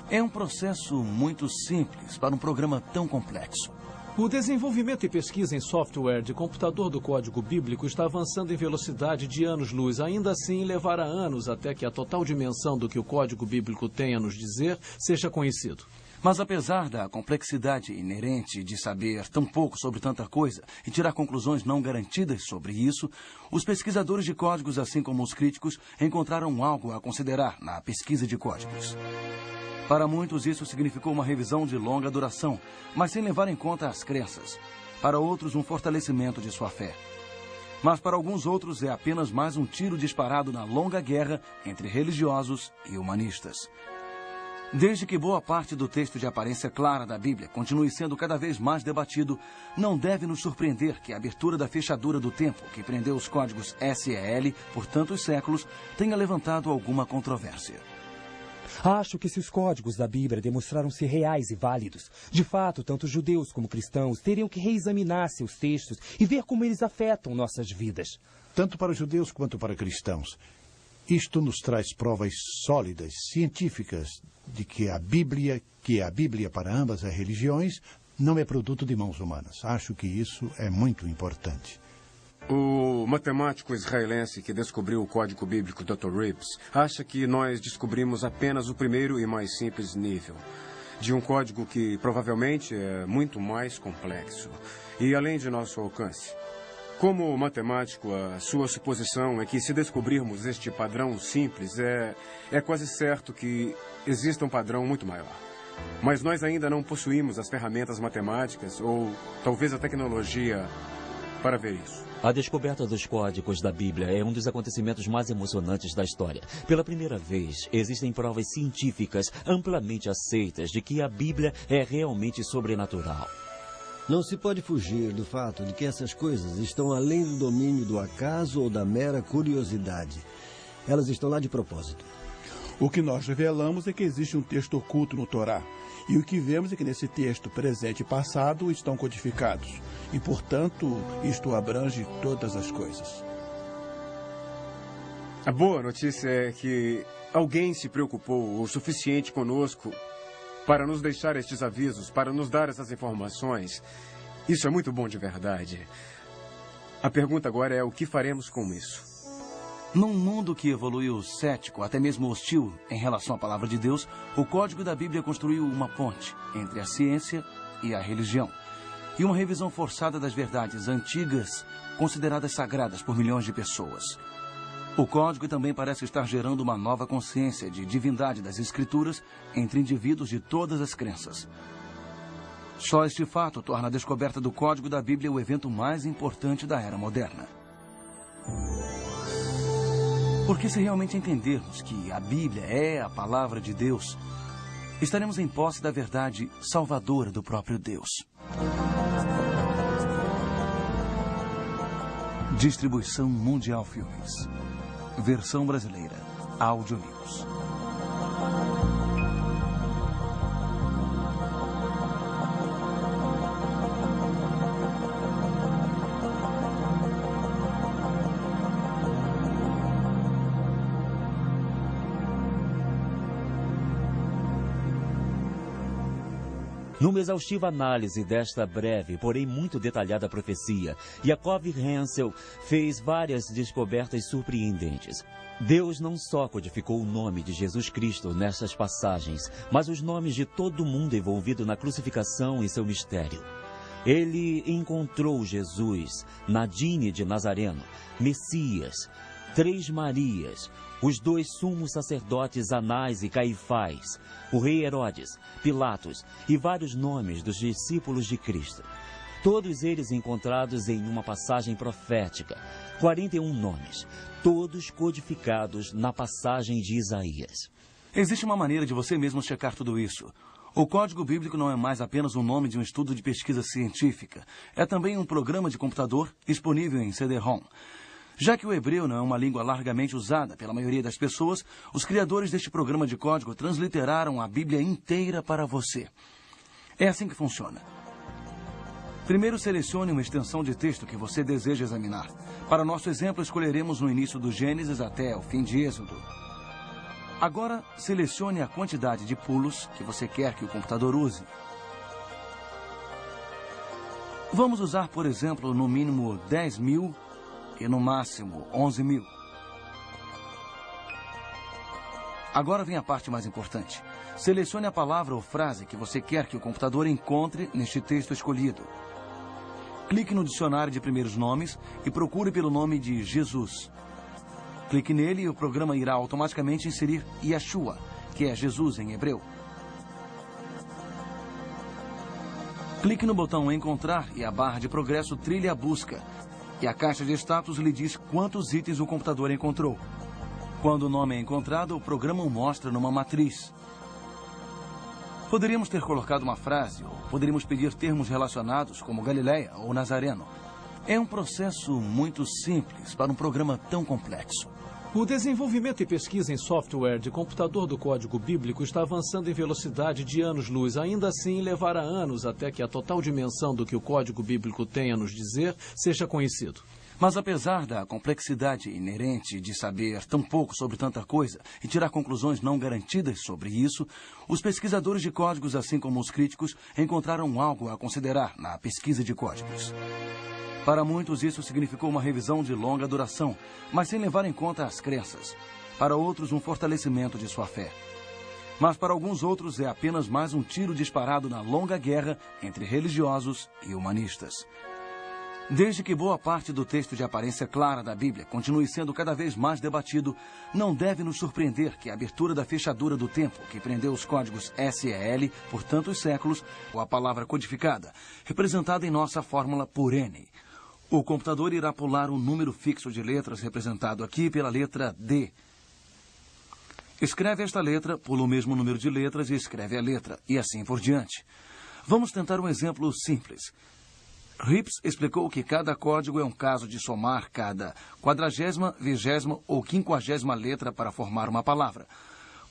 É um processo muito simples para um programa tão complexo. O desenvolvimento e pesquisa em software de computador do Código Bíblico está avançando em velocidade de anos-luz. Ainda assim, levará anos até que a total dimensão do que o Código Bíblico tem a nos dizer seja conhecido. Mas apesar da complexidade inerente de saber tão pouco sobre tanta coisa e tirar conclusões não garantidas sobre isso, os pesquisadores de códigos, assim como os críticos, encontraram algo a considerar na pesquisa de códigos. Para muitos, isso significou uma revisão de longa duração, mas sem levar em conta as crenças. Para outros, um fortalecimento de sua fé. Mas para alguns outros, é apenas mais um tiro disparado na longa guerra entre religiosos e humanistas. Desde que boa parte do texto de aparência clara da Bíblia continue sendo cada vez mais debatido, não deve nos surpreender que a abertura da fechadura do tempo, que prendeu os códigos SEL por tantos séculos, tenha levantado alguma controvérsia. Acho que se os códigos da Bíblia demonstraram-se reais e válidos, de fato, tanto judeus como cristãos teriam que reexaminar seus textos e ver como eles afetam nossas vidas. Tanto para judeus quanto para cristãos. Isto nos traz provas sólidas, científicas, de que a Bíblia para ambas as religiões, não é produto de mãos humanas. Acho que isso é muito importante. O matemático israelense que descobriu o Código Bíblico, Dr. Rips, acha que nós descobrimos apenas o primeiro e mais simples nível de um código que provavelmente é muito mais complexo e além de nosso alcance. Como matemático, a sua suposição é que se descobrirmos este padrão simples, é quase certo que exista um padrão muito maior. Mas nós ainda não possuímos as ferramentas matemáticas ou talvez a tecnologia para ver isso. A descoberta dos códigos da Bíblia é um dos acontecimentos mais emocionantes da história. Pela primeira vez, existem provas científicas amplamente aceitas de que a Bíblia é realmente sobrenatural. Não se pode fugir do fato de que essas coisas estão além do domínio do acaso ou da mera curiosidade. Elas estão lá de propósito. O que nós revelamos é que existe um texto oculto no Torá. E o que vemos é que nesse texto, presente e passado, estão codificados. E, portanto, isto abrange todas as coisas. A boa notícia é que alguém se preocupou o suficiente conosco para nos deixar estes avisos, para nos dar essas informações. Isso é muito bom de verdade. A pergunta agora é o que faremos com isso? Num mundo que evoluiu cético, até mesmo hostil, em relação à palavra de Deus, o Código da Bíblia construiu uma ponte entre a ciência e a religião. E uma revisão forçada das verdades antigas, consideradas sagradas por milhões de pessoas. O Código também parece estar gerando uma nova consciência de divindade das Escrituras entre indivíduos de todas as crenças. Só este fato torna a descoberta do Código da Bíblia o evento mais importante da era moderna. Porque se realmente entendermos que a Bíblia é a palavra de Deus, estaremos em posse da verdade salvadora do próprio Deus. Distribuição Mundial Filmes. Versão brasileira. Áudio News. Numa exaustiva análise desta breve, porém muito detalhada profecia, Yaakov Hensel fez várias descobertas surpreendentes. Deus não só codificou o nome de Jesus Cristo nessas passagens, mas os nomes de todo mundo envolvido na crucificação e seu mistério. Ele encontrou Jesus, Nadine de Nazareno, Messias, 3 Marias, os 2 sumos sacerdotes Anás e Caifás, o rei Herodes, Pilatos e vários nomes dos discípulos de Cristo. Todos eles encontrados em uma passagem profética, 41 nomes, todos codificados na passagem de Isaías. Existe uma maneira de você mesmo checar tudo isso. O Código Bíblico não é mais apenas o nome de um estudo de pesquisa científica. É também um programa de computador disponível em CD-ROM. Já que o hebreu não é uma língua largamente usada pela maioria das pessoas, os criadores deste programa de código transliteraram a Bíblia inteira para você. É assim que funciona. Primeiro, selecione uma extensão de texto que você deseja examinar. Para nosso exemplo, escolheremos no início do Gênesis até o fim de Êxodo. Agora, selecione a quantidade de pulos que você quer que o computador use. Vamos usar, por exemplo, no mínimo 10.000 e no máximo 11.000. Agora vem a parte mais importante. Selecione a palavra ou frase que você quer que o computador encontre neste texto escolhido. Clique no dicionário de primeiros nomes e procure pelo nome de Jesus. Clique nele e o programa irá automaticamente inserir Yeshua, que é Jesus em hebreu. Clique no botão Encontrar e a barra de progresso trilha a busca. E a caixa de status lhe diz quantos itens o computador encontrou. Quando o nome é encontrado, o programa o mostra numa matriz. Poderíamos ter colocado uma frase, ou poderíamos pedir termos relacionados, como Galileia ou Nazareno. É um processo muito simples para um programa tão complexo. O desenvolvimento e pesquisa em software de computador do código bíblico está avançando em velocidade de anos-luz. Ainda assim, levará anos até que a total dimensão do que o código bíblico tem a nos dizer seja conhecido. Mas apesar da complexidade inerente de saber tão pouco sobre tanta coisa e tirar conclusões não garantidas sobre isso, os pesquisadores de códigos, assim como os críticos, encontraram algo a considerar na pesquisa de códigos. Para muitos, isso significou uma revisão de longa duração, mas sem levar em conta as crenças. Para outros, um fortalecimento de sua fé. Mas para alguns outros, é apenas mais um tiro disparado na longa guerra entre religiosos e humanistas. Desde que boa parte do texto de aparência clara da Bíblia continue sendo cada vez mais debatido, não deve nos surpreender que a abertura da fechadura do tempo, que prendeu os códigos SEL por tantos séculos, ou a palavra codificada, representada em nossa fórmula por N. O computador irá pular um número fixo de letras representado aqui pela letra D. Escreve esta letra, pula o mesmo número de letras e escreve a letra, e assim por diante. Vamos tentar um exemplo simples. Rips explicou que cada código é um caso de somar cada 40ª, 20ª ou 50ª letra para formar uma palavra.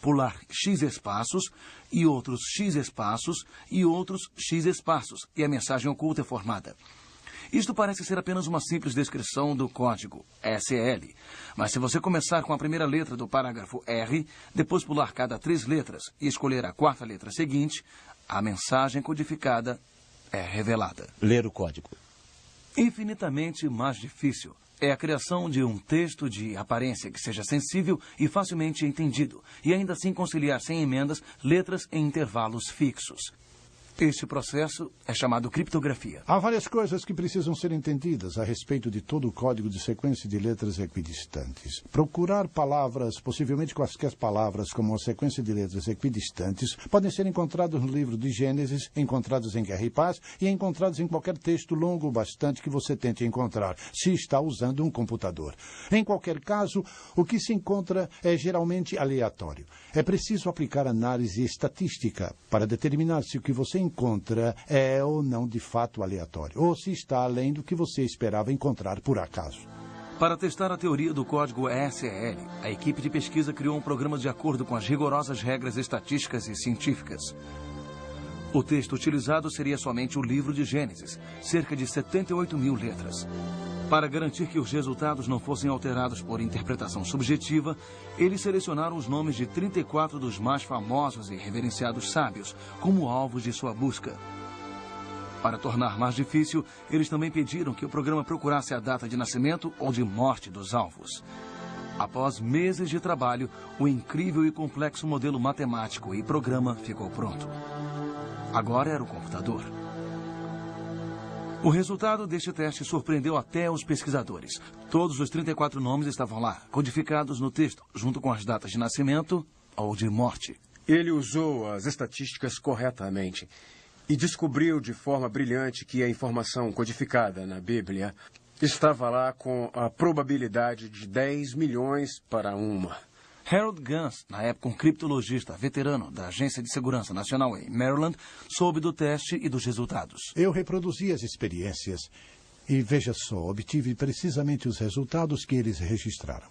Pular X espaços e outros X espaços e outros X espaços, e a mensagem oculta é formada. Isto parece ser apenas uma simples descrição do código SL. Mas se você começar com a primeira letra do parágrafo R, depois pular cada 3 letras e escolher a 4ª letra seguinte, a mensagem codificada é revelada. Ler o código. Infinitamente mais difícil é a criação de um texto de aparência que seja sensível e facilmente entendido, e ainda assim conciliar sem emendas letras em intervalos fixos. Este processo é chamado criptografia. Há várias coisas que precisam ser entendidas a respeito de todo o código de sequência de letras equidistantes. Procurar palavras, possivelmente quaisquer palavras, como a sequência de letras equidistantes, podem ser encontradas no livro de Gênesis, encontradas em Guerra e Paz e encontradas em qualquer texto longo o bastante que você tente encontrar, se está usando um computador. Em qualquer caso, o que se encontra é geralmente aleatório. É preciso aplicar análise estatística para determinar se o que você encontra é ou não de fato aleatório, ou se está além do que você esperava encontrar por acaso. Para testar a teoria do código SL, a equipe de pesquisa criou um programa de acordo com as rigorosas regras estatísticas e científicas. O texto utilizado seria somente o livro de Gênesis, cerca de 78.000 letras. Para garantir que os resultados não fossem alterados por interpretação subjetiva, eles selecionaram os nomes de 34 dos mais famosos e reverenciados sábios como alvos de sua busca. Para tornar mais difícil, eles também pediram que o programa procurasse a data de nascimento ou de morte dos alvos. Após meses de trabalho, o incrível e complexo modelo matemático e programa ficou pronto. Agora era o computador. O resultado deste teste surpreendeu até os pesquisadores. Todos os 34 nomes estavam lá, codificados no texto, junto com as datas de nascimento ou de morte. Ele usou as estatísticas corretamente e descobriu de forma brilhante que a informação codificada na Bíblia estava lá com a probabilidade de 10 milhões para 1. Harold Gans, na época um criptologista veterano da Agência de Segurança Nacional em Maryland, soube do teste e dos resultados. Eu reproduzi as experiências e, veja só, obtive precisamente os resultados que eles registraram.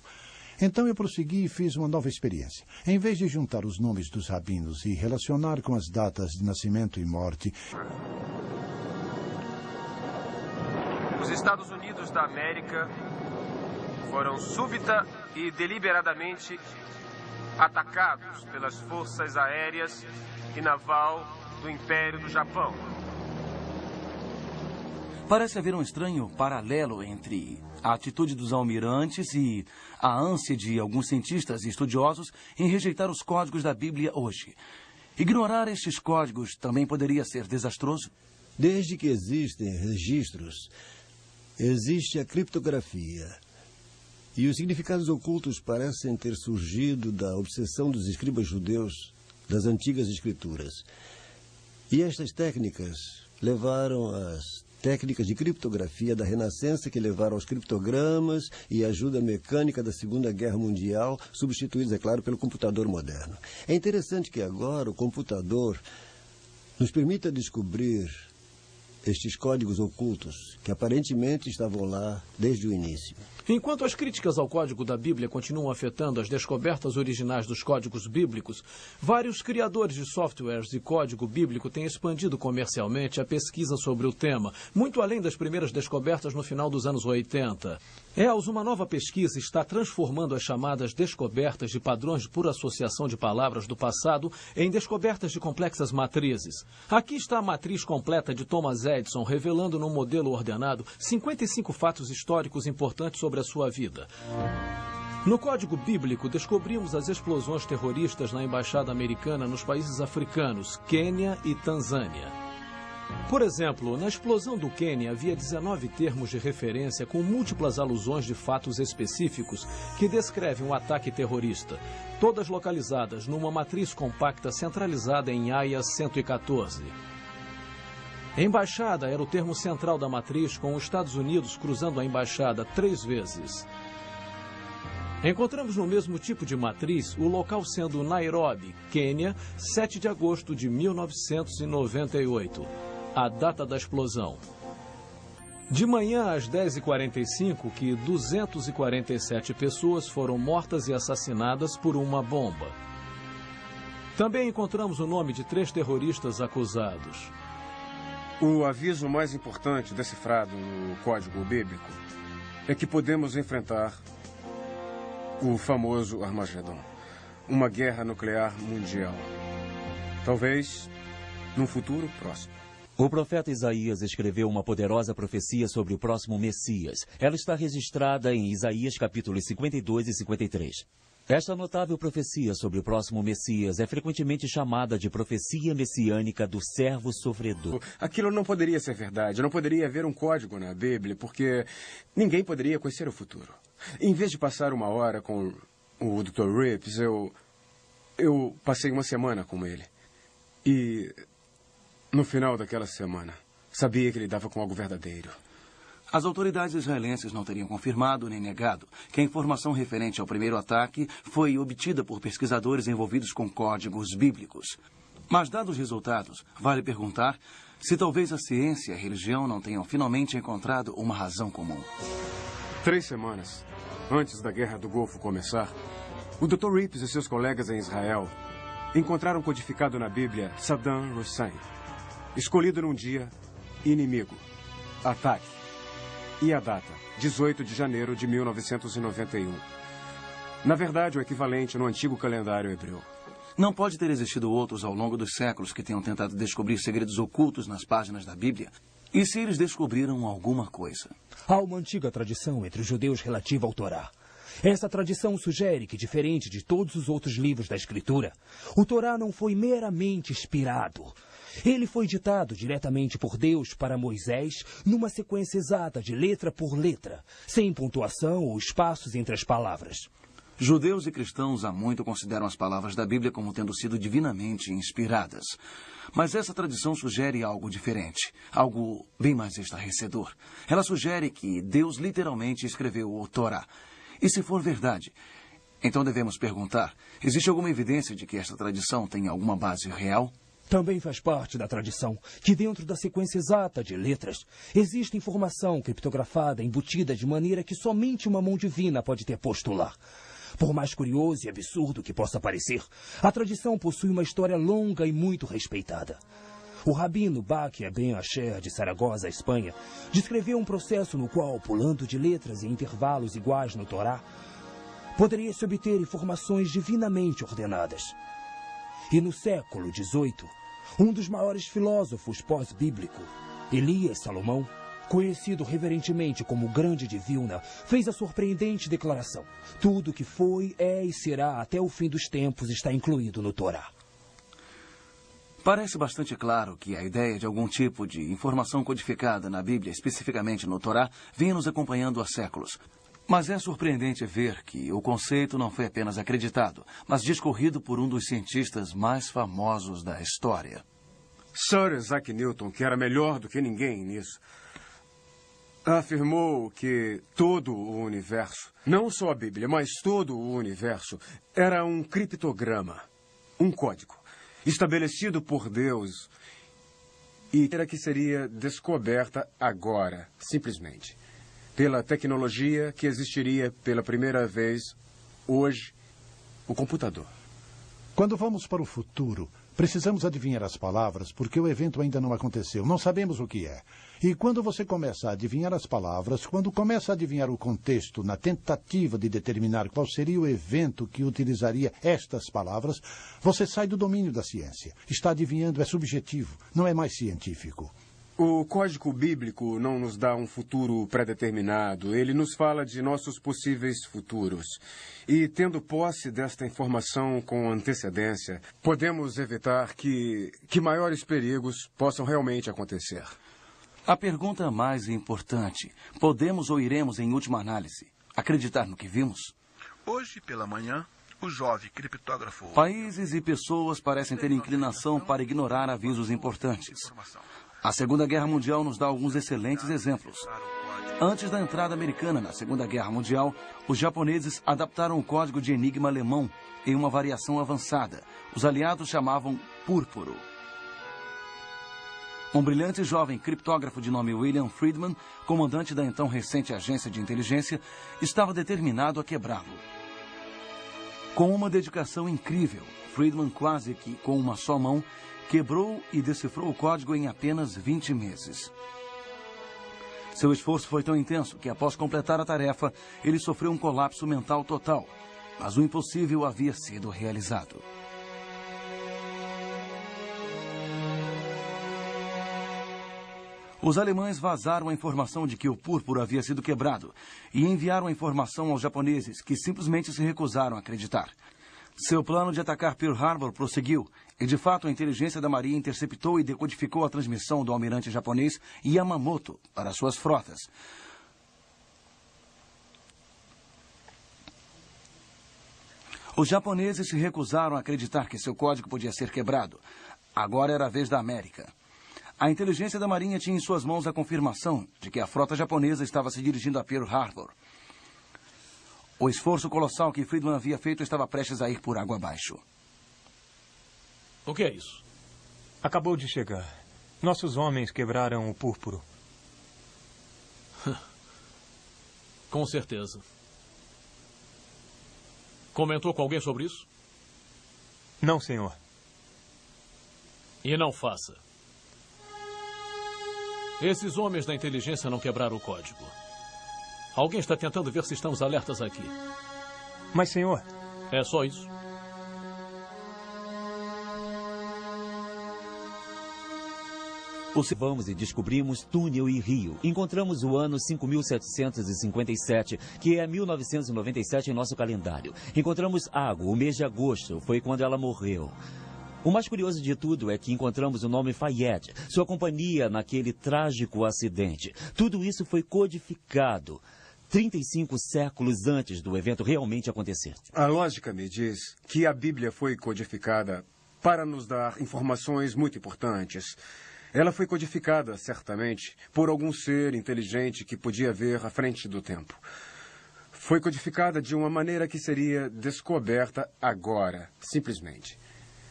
Então eu prossegui e fiz uma nova experiência. Em vez de juntar os nomes dos rabinos e relacionar com as datas de nascimento e morte, os Estados Unidos da América foram súbita e deliberadamente atacados pelas forças aéreas e naval do Império do Japão. Parece haver um estranho paralelo entre a atitude dos almirantes e a ânsia de alguns cientistas e estudiosos em rejeitar os códigos da Bíblia hoje. Ignorar estes códigos também poderia ser desastroso? Desde que existem registros, existe a criptografia. E os significados ocultos parecem ter surgido da obsessão dos escribas judeus das antigas escrituras. E estas técnicas levaram às técnicas de criptografia da Renascença, que levaram aos criptogramas e ajuda mecânica da Segunda Guerra Mundial, substituídos, é claro, pelo computador moderno. É interessante que agora o computador nos permita descobrir estes códigos ocultos, que aparentemente estavam lá desde o início. Enquanto as críticas ao código da Bíblia continuam afetando as descobertas originais dos códigos bíblicos, vários criadores de softwares e código bíblico têm expandido comercialmente a pesquisa sobre o tema, muito além das primeiras descobertas no final dos anos 80. Uma nova pesquisa está transformando as chamadas descobertas de padrões por associação de palavras do passado em descobertas de complexas matrizes. Aqui está a matriz completa de Thomas Edison, revelando num modelo ordenado 55 fatos históricos importantes sobre a sua vida. No código bíblico, descobrimos as explosões terroristas na embaixada americana nos países africanos, Quênia e Tanzânia. Por exemplo, na explosão do Quênia havia 19 termos de referência com múltiplas alusões de fatos específicos que descrevem um ataque terrorista, todas localizadas numa matriz compacta centralizada em AIA 114. Embaixada era o termo central da matriz, com os Estados Unidos cruzando a embaixada 3 vezes. Encontramos no mesmo tipo de matriz o local sendo Nairobi, Quênia, 7 de agosto de 1998, a data da explosão. De manhã às 10h45, que 247 pessoas foram mortas e assassinadas por uma bomba. Também encontramos o nome de 3 terroristas acusados. O aviso mais importante decifrado no Código Bíblico é que podemos enfrentar o famoso Armagedon, uma guerra nuclear mundial. Talvez num futuro próximo. O profeta Isaías escreveu uma poderosa profecia sobre o próximo Messias. Ela está registrada em Isaías capítulos 52 e 53. Esta notável profecia sobre o próximo Messias é frequentemente chamada de profecia messiânica do servo sofredor. Aquilo não poderia ser verdade, não poderia haver um código na Bíblia, porque ninguém poderia conhecer o futuro. Em vez de passar uma hora com o Dr. Rips, eu passei uma semana com ele. E no final daquela semana, sabia que ele lidava com algo verdadeiro. As autoridades israelenses não teriam confirmado nem negado que a informação referente ao primeiro ataque foi obtida por pesquisadores envolvidos com códigos bíblicos. Mas, dados os resultados, vale perguntar se talvez a ciência e a religião não tenham finalmente encontrado uma razão comum. 3 semanas antes da Guerra do Golfo começar, o Dr. Rips e seus colegas em Israel encontraram codificado na Bíblia Saddam Hussein, escolhido num dia inimigo, ataque. E a data, 18 de janeiro de 1991. Na verdade, o equivalente no antigo calendário hebreu. Não pode ter existido outros ao longo dos séculos que tenham tentado descobrir segredos ocultos nas páginas da Bíblia. E se eles descobriram alguma coisa? Há uma antiga tradição entre os judeus relativa ao Torá. Essa tradição sugere que, diferente de todos os outros livros da Escritura, o Torá não foi meramente inspirado. Ele foi ditado diretamente por Deus para Moisés numa sequência exata de letra por letra, sem pontuação ou espaços entre as palavras. Judeus e cristãos há muito consideram as palavras da Bíblia como tendo sido divinamente inspiradas. Mas essa tradição sugere algo diferente, algo bem mais estarrecedor. Ela sugere que Deus literalmente escreveu o Torá. E se for verdade, então devemos perguntar, existe alguma evidência de que esta tradição tem alguma base real? Também faz parte da tradição que dentro da sequência exata de letras existe informação criptografada embutida de maneira que somente uma mão divina pode ter posto lá. Por mais curioso e absurdo que possa parecer, a tradição possui uma história longa e muito respeitada. O rabino Baquia Ben Asher, de Saragossa, Espanha, descreveu um processo no qual, pulando de letras em intervalos iguais no Torá, poderia-se obter informações divinamente ordenadas. E no século XVIII, um dos maiores filósofos pós-bíblico, Elias Salomão, conhecido reverentemente como o Grande de Vilna, fez a surpreendente declaração: tudo que foi, é e será até o fim dos tempos está incluído no Torá. Parece bastante claro que a ideia de algum tipo de informação codificada na Bíblia, especificamente no Torá, vem nos acompanhando há séculos. Mas é surpreendente ver que o conceito não foi apenas acreditado, mas discorrido por um dos cientistas mais famosos da história. Sir Isaac Newton, que era melhor do que ninguém nisso, afirmou que todo o universo, não só a Bíblia, mas todo o universo, era um criptograma, um código, estabelecido por Deus e era que seria descoberta agora, simplesmente, pela tecnologia que existiria pela primeira vez hoje, o computador. Quando vamos para o futuro, precisamos adivinhar as palavras porque o evento ainda não aconteceu. Não sabemos o que é. E quando você começa a adivinhar as palavras, quando começa a adivinhar o contexto na tentativa de determinar qual seria o evento que utilizaria estas palavras, você sai do domínio da ciência. Está adivinhando, é subjetivo, não é mais científico. O Código Bíblico não nos dá um futuro pré-determinado. Ele nos fala de nossos possíveis futuros. E, tendo posse desta informação com antecedência, podemos evitar que maiores perigos possam realmente acontecer. A pergunta mais importante: podemos ou iremos, em última análise, acreditar no que vimos? Hoje pela manhã, o jovem criptógrafo... Países e pessoas parecem ter inclinação para ignorar avisos importantes. A Segunda Guerra Mundial nos dá alguns excelentes exemplos. Antes da entrada americana na Segunda Guerra Mundial, os japoneses adaptaram o código de enigma alemão em uma variação avançada. Os aliados chamavam Púrpuro. Um brilhante jovem criptógrafo de nome William Friedman, comandante da então recente agência de inteligência, estava determinado a quebrá-lo. Com uma dedicação incrível, Friedman, quase que com uma só mão, quebrou e decifrou o código em apenas 20 meses. Seu esforço foi tão intenso que, após completar a tarefa, ele sofreu um colapso mental total. Mas o impossível havia sido realizado. Os alemães vazaram a informação de que o púrpura havia sido quebrado e enviaram a informação aos japoneses, que simplesmente se recusaram a acreditar. Seu plano de atacar Pearl Harbor prosseguiu e, de fato, a inteligência da Marinha interceptou e decodificou a transmissão do almirante japonês Yamamoto para suas frotas. Os japoneses se recusaram a acreditar que seu código podia ser quebrado. Agora era a vez da América. A inteligência da Marinha tinha em suas mãos a confirmação de que a frota japonesa estava se dirigindo a Pearl Harbor. O esforço colossal que Friedman havia feito estava prestes a ir por água abaixo. O que é isso? Acabou de chegar. Nossos homens quebraram o púrpuro. Com certeza. Comentou com alguém sobre isso? Não, senhor. E não faça. Esses homens da inteligência não quebraram o código. Alguém está tentando ver se estamos alertas aqui. Mas, senhor... É só isso. Observamos e descobrimos túnel e rio. Encontramos o ano 5757, que é 1997 em nosso calendário. Encontramos água, o mês de agosto, foi quando ela morreu. O mais curioso de tudo é que encontramos o nome Fayette, sua companhia naquele trágico acidente. Tudo isso foi codificado 35 séculos antes do evento realmente acontecer. A lógica me diz que a Bíblia foi codificada para nos dar informações muito importantes. Ela foi codificada, certamente, por algum ser inteligente que podia ver à frente do tempo. Foi codificada de uma maneira que seria descoberta agora, simplesmente.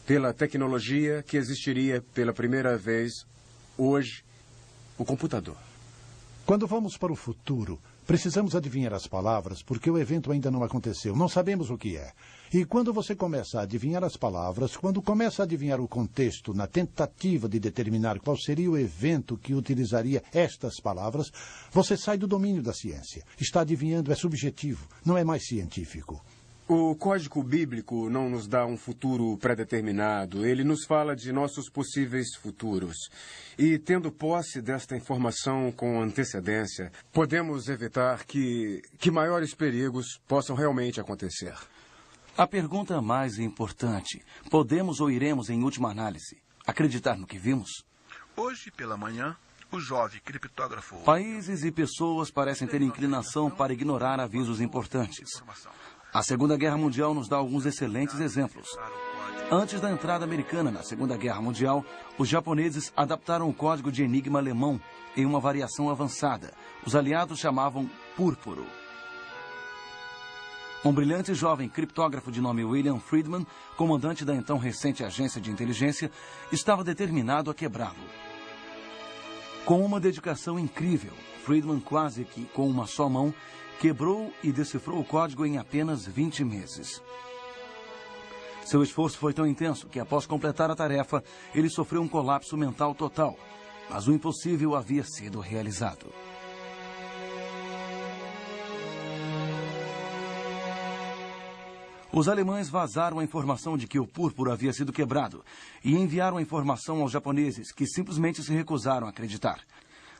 Pela tecnologia que existiria pela primeira vez hoje, o computador. Quando vamos para o futuro, precisamos adivinhar as palavras porque o evento ainda não aconteceu. Não sabemos o que é. E quando você começa a adivinhar as palavras, quando começa a adivinhar o contexto na tentativa de determinar qual seria o evento que utilizaria estas palavras, você sai do domínio da ciência. Está adivinhando, é subjetivo, não é mais científico. O código bíblico não nos dá um futuro pré-determinado. Ele nos fala de nossos possíveis futuros. E, tendo posse desta informação com antecedência, podemos evitar que maiores perigos possam realmente acontecer. A pergunta mais importante: podemos ou iremos, em última análise, acreditar no que vimos? Hoje pela manhã, o jovem criptógrafo... Países e pessoas parecem ter inclinação para ignorar avisos importantes. A Segunda Guerra Mundial nos dá alguns excelentes exemplos. Antes da entrada americana na Segunda Guerra Mundial, os japoneses adaptaram o código de enigma alemão em uma variação avançada. Os aliados chamavam Púrpuro. Um brilhante jovem criptógrafo de nome William Friedman, comandante da então recente agência de inteligência, estava determinado a quebrá-lo. Com uma dedicação incrível, Friedman, quase que com uma só mão, quebrou e decifrou o código em apenas 20 meses. Seu esforço foi tão intenso que, após completar a tarefa, ele sofreu um colapso mental total. Mas o impossível havia sido realizado. Os alemães vazaram a informação de que o púrpura havia sido quebrado e enviaram a informação aos japoneses, que simplesmente se recusaram a acreditar.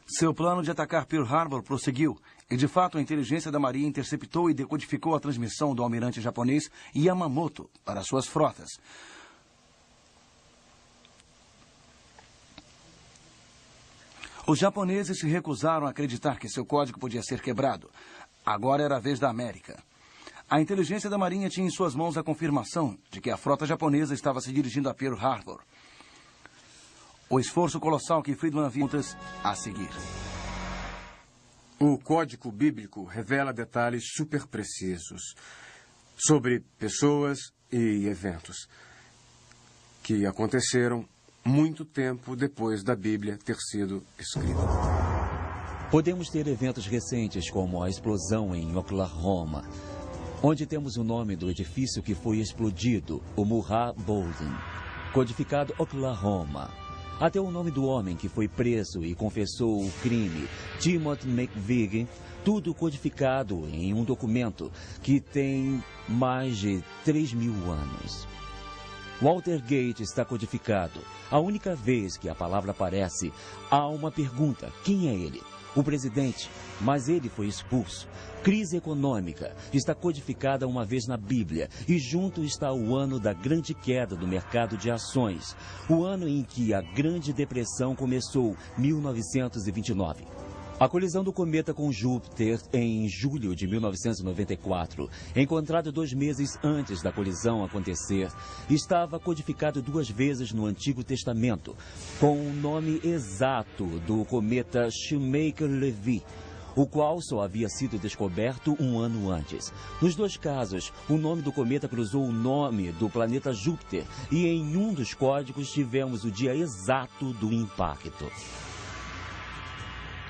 Seu plano de atacar Pearl Harbor prosseguiu e, de fato, a inteligência da Marinha interceptou e decodificou a transmissão do almirante japonês Yamamoto para suas frotas. Os japoneses se recusaram a acreditar que seu código podia ser quebrado. Agora era a vez da América. A inteligência da Marinha tinha em suas mãos a confirmação de que a frota japonesa estava se dirigindo a Pearl Harbor. O esforço colossal que Friedman havia a seguir. O código bíblico revela detalhes super precisos sobre pessoas e eventos que aconteceram muito tempo depois da Bíblia ter sido escrita. Podemos ter eventos recentes como a explosão em Oklahoma, onde temos o nome do edifício que foi explodido, o Murrah Building, codificado Oklahoma. Até o nome do homem que foi preso e confessou o crime, Timothy McVeigh, tudo codificado em um documento que tem mais de 3.000 anos. Watergate está codificado. A única vez que a palavra aparece, há uma pergunta: quem é ele? O presidente, mas ele foi expulso. Crise econômica está codificada uma vez na Bíblia e junto está o ano da grande queda do mercado de ações, o ano em que a Grande Depressão começou, 1929. A colisão do cometa com Júpiter em julho de 1994, encontrado 2 meses antes da colisão acontecer, estava codificado 2 vezes no Antigo Testamento, com o nome exato do cometa Shoemaker-Levy, o qual só havia sido descoberto 1 ano antes. Nos 2 casos, o nome do cometa cruzou o nome do planeta Júpiter e em um dos códigos tivemos o dia exato do impacto.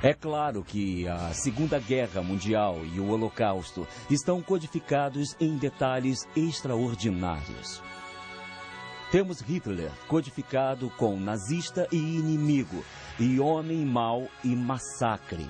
É claro que a Segunda Guerra Mundial e o Holocausto estão codificados em detalhes extraordinários. Temos Hitler codificado com nazista e inimigo, e homem mau e massacre.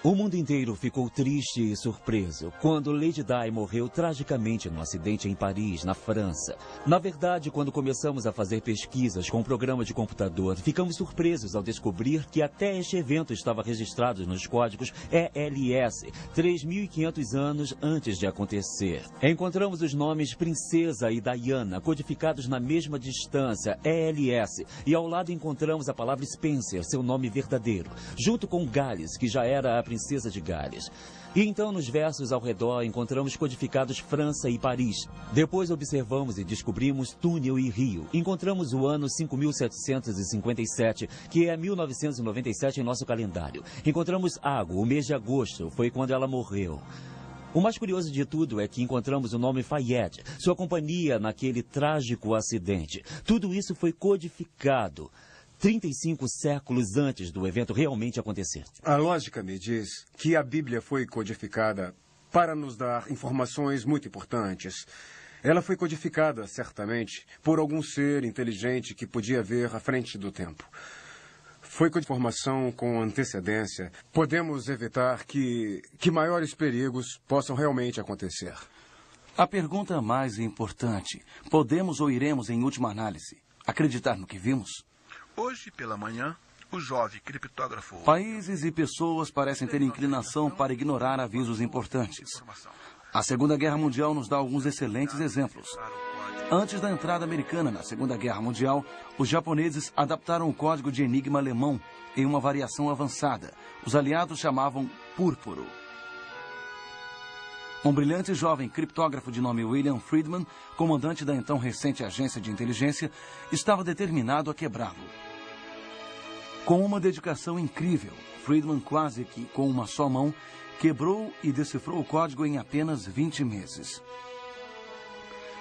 O mundo inteiro ficou triste e surpreso quando Lady Di morreu tragicamente num acidente em Paris, na França. Na verdade, quando começamos a fazer pesquisas com um programa de computador, ficamos surpresos ao descobrir que até este evento estava registrado nos códigos ELS, 3.500 anos antes de acontecer. Encontramos os nomes Princesa e Diana codificados na mesma distância, ELS, e ao lado encontramos a palavra Spencer, seu nome verdadeiro, junto com Gales, que já era a Princesa de Gales. E então, nos versos ao redor, encontramos codificados França e Paris. Depois observamos e descobrimos túnel e rio. Encontramos o ano 5757, que é 1997 em nosso calendário. Encontramos água, o mês de agosto, foi quando ela morreu. O mais curioso de tudo é que encontramos o nome Fayette, sua companhia naquele trágico acidente. Tudo isso foi codificado 35 séculos antes do evento realmente acontecer. A lógica me diz que a Bíblia foi codificada para nos dar informações muito importantes. Ela foi codificada, certamente, por algum ser inteligente que podia ver à frente do tempo. Foi com informação com antecedência. Podemos evitar que maiores perigos possam realmente acontecer. A pergunta mais importante: podemos ou iremos, em última análise, acreditar no que vimos? Hoje pela manhã, o jovem criptógrafo... Países e pessoas parecem ter inclinação para ignorar avisos importantes. A Segunda Guerra Mundial nos dá alguns excelentes exemplos. Antes da entrada americana na Segunda Guerra Mundial, os japoneses adaptaram o código de enigma alemão em uma variação avançada. Os aliados chamavam púrpuro. Um brilhante jovem criptógrafo de nome William Friedman, comandante da então recente agência de inteligência, estava determinado a quebrá-lo. Com uma dedicação incrível, Friedman, quase que com uma só mão, quebrou e decifrou o código em apenas 20 meses.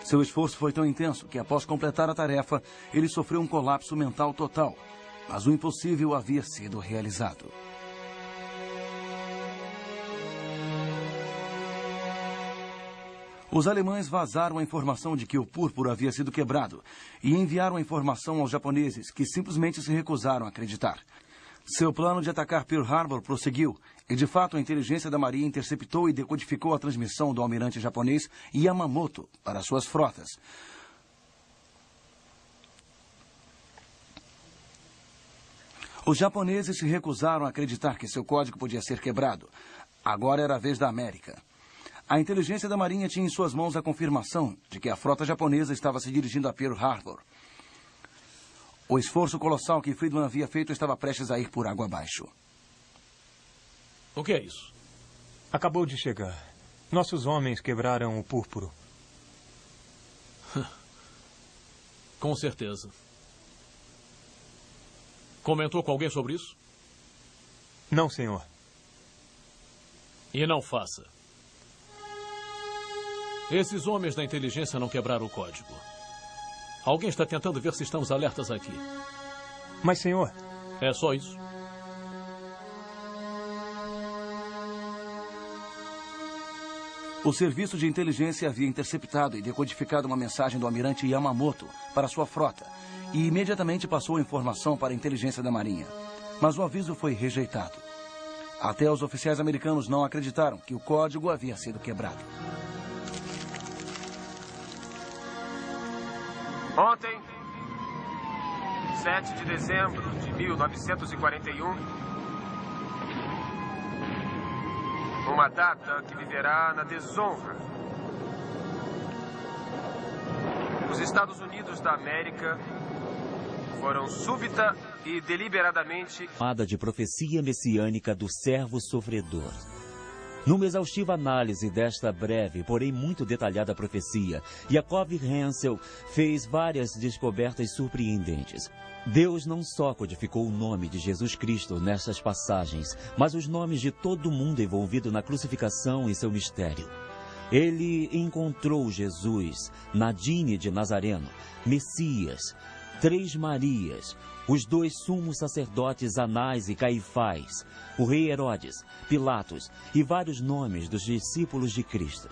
Seu esforço foi tão intenso que, após completar a tarefa, ele sofreu um colapso mental total. Mas o impossível havia sido realizado. Os alemães vazaram a informação de que o púrpuro havia sido quebrado e enviaram a informação aos japoneses, que simplesmente se recusaram a acreditar. Seu plano de atacar Pearl Harbor prosseguiu e, de fato, a inteligência da Marinha interceptou e decodificou a transmissão do almirante japonês Yamamoto para suas frotas. Os japoneses se recusaram a acreditar que seu código podia ser quebrado. Agora era a vez da América. A inteligência da Marinha tinha em suas mãos a confirmação de que a frota japonesa estava se dirigindo a Pearl Harbor. O esforço colossal que Friedman havia feito estava prestes a ir por água abaixo. O que é isso? Acabou de chegar. Nossos homens quebraram o púrpuro. Com certeza. Comentou com alguém sobre isso? Não, senhor. E não faça. Esses homens da inteligência não quebraram o código. Alguém está tentando ver se estamos alertas aqui. Mas, senhor... É só isso. O serviço de inteligência havia interceptado e decodificado uma mensagem do almirante Yamamoto para sua frota e imediatamente passou a informação para a inteligência da Marinha. Mas o aviso foi rejeitado. Até os oficiais americanos não acreditaram que o código havia sido quebrado. Ontem, 7 de dezembro de 1941, uma data que viverá na desonra. Os Estados Unidos da América foram súbita e deliberadamente chamada de profecia messiânica do servo sofredor. Numa exaustiva análise desta breve, porém muito detalhada profecia, Yaakov Hensel fez várias descobertas surpreendentes. Deus não só codificou o nome de Jesus Cristo nessas passagens, mas os nomes de todo mundo envolvido na crucificação e seu mistério. Ele encontrou Jesus, Nadine de Nazareno, Messias, 3 Marias, os 2 sumos sacerdotes Anás e Caifás, o rei Herodes, Pilatos e vários nomes dos discípulos de Cristo.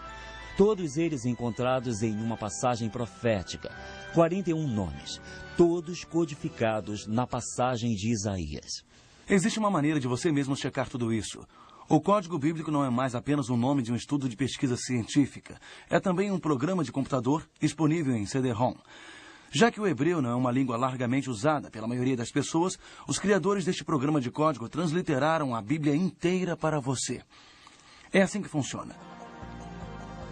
Todos eles encontrados em uma passagem profética, 41 nomes, todos codificados na passagem de Isaías. Existe uma maneira de você mesmo checar tudo isso. O código bíblico não é mais apenas o nome de um estudo de pesquisa científica. É também um programa de computador disponível em CD-ROM. Já que o hebreu não é uma língua largamente usada pela maioria das pessoas, os criadores deste programa de código transliteraram a Bíblia inteira para você. É assim que funciona.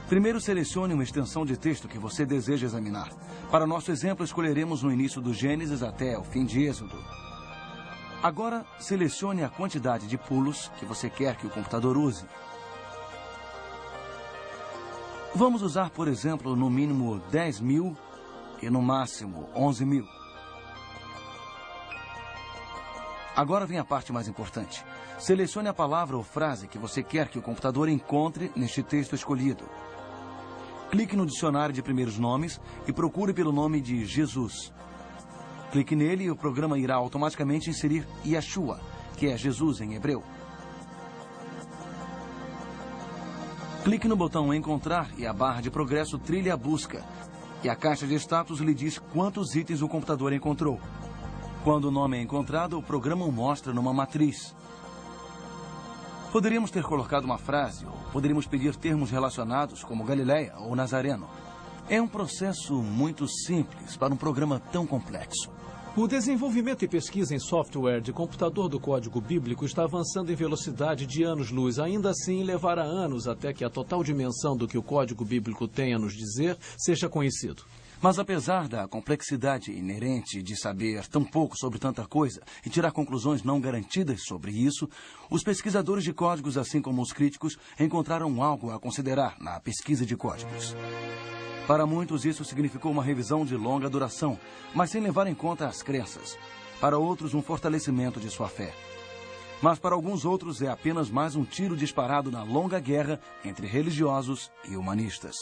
Primeiro, selecione uma extensão de texto que você deseja examinar. Para nosso exemplo, escolheremos no início do Gênesis até o fim de Êxodo. Agora, selecione a quantidade de pulos que você quer que o computador use. Vamos usar, por exemplo, no mínimo 10.000 e no máximo 11.000. Agora vem a parte mais importante. Selecione a palavra ou frase que você quer que o computador encontre neste texto escolhido. Clique no dicionário de primeiros nomes e procure pelo nome de Jesus. Clique nele e o programa irá automaticamente inserir Yeshua, que é Jesus em hebreu. Clique no botão Encontrar e a barra de progresso trilha a busca. E a caixa de status lhe diz quantos itens o computador encontrou. Quando o nome é encontrado, o programa o mostra numa matriz. Poderíamos ter colocado uma frase, ou poderíamos pedir termos relacionados, como Galileia ou Nazareno. É um processo muito simples para um programa tão complexo. O desenvolvimento e pesquisa em software de computador do código bíblico está avançando em velocidade de anos-luz. Ainda assim, levará anos até que a total dimensão do que o código bíblico tem a nos dizer seja conhecido. Mas apesar da complexidade inerente de saber tão pouco sobre tanta coisa e tirar conclusões não garantidas sobre isso, os pesquisadores de códigos, assim como os críticos, encontraram algo a considerar na pesquisa de códigos. Para muitos, isso significou uma revisão de longa duração, mas sem levar em conta as crenças. Para outros, um fortalecimento de sua fé. Mas para alguns outros, é apenas mais um tiro disparado na longa guerra entre religiosos e humanistas.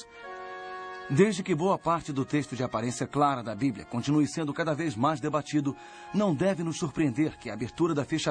Desde que boa parte do texto de aparência clara da Bíblia continue sendo cada vez mais debatido, não deve nos surpreender que a abertura da ficha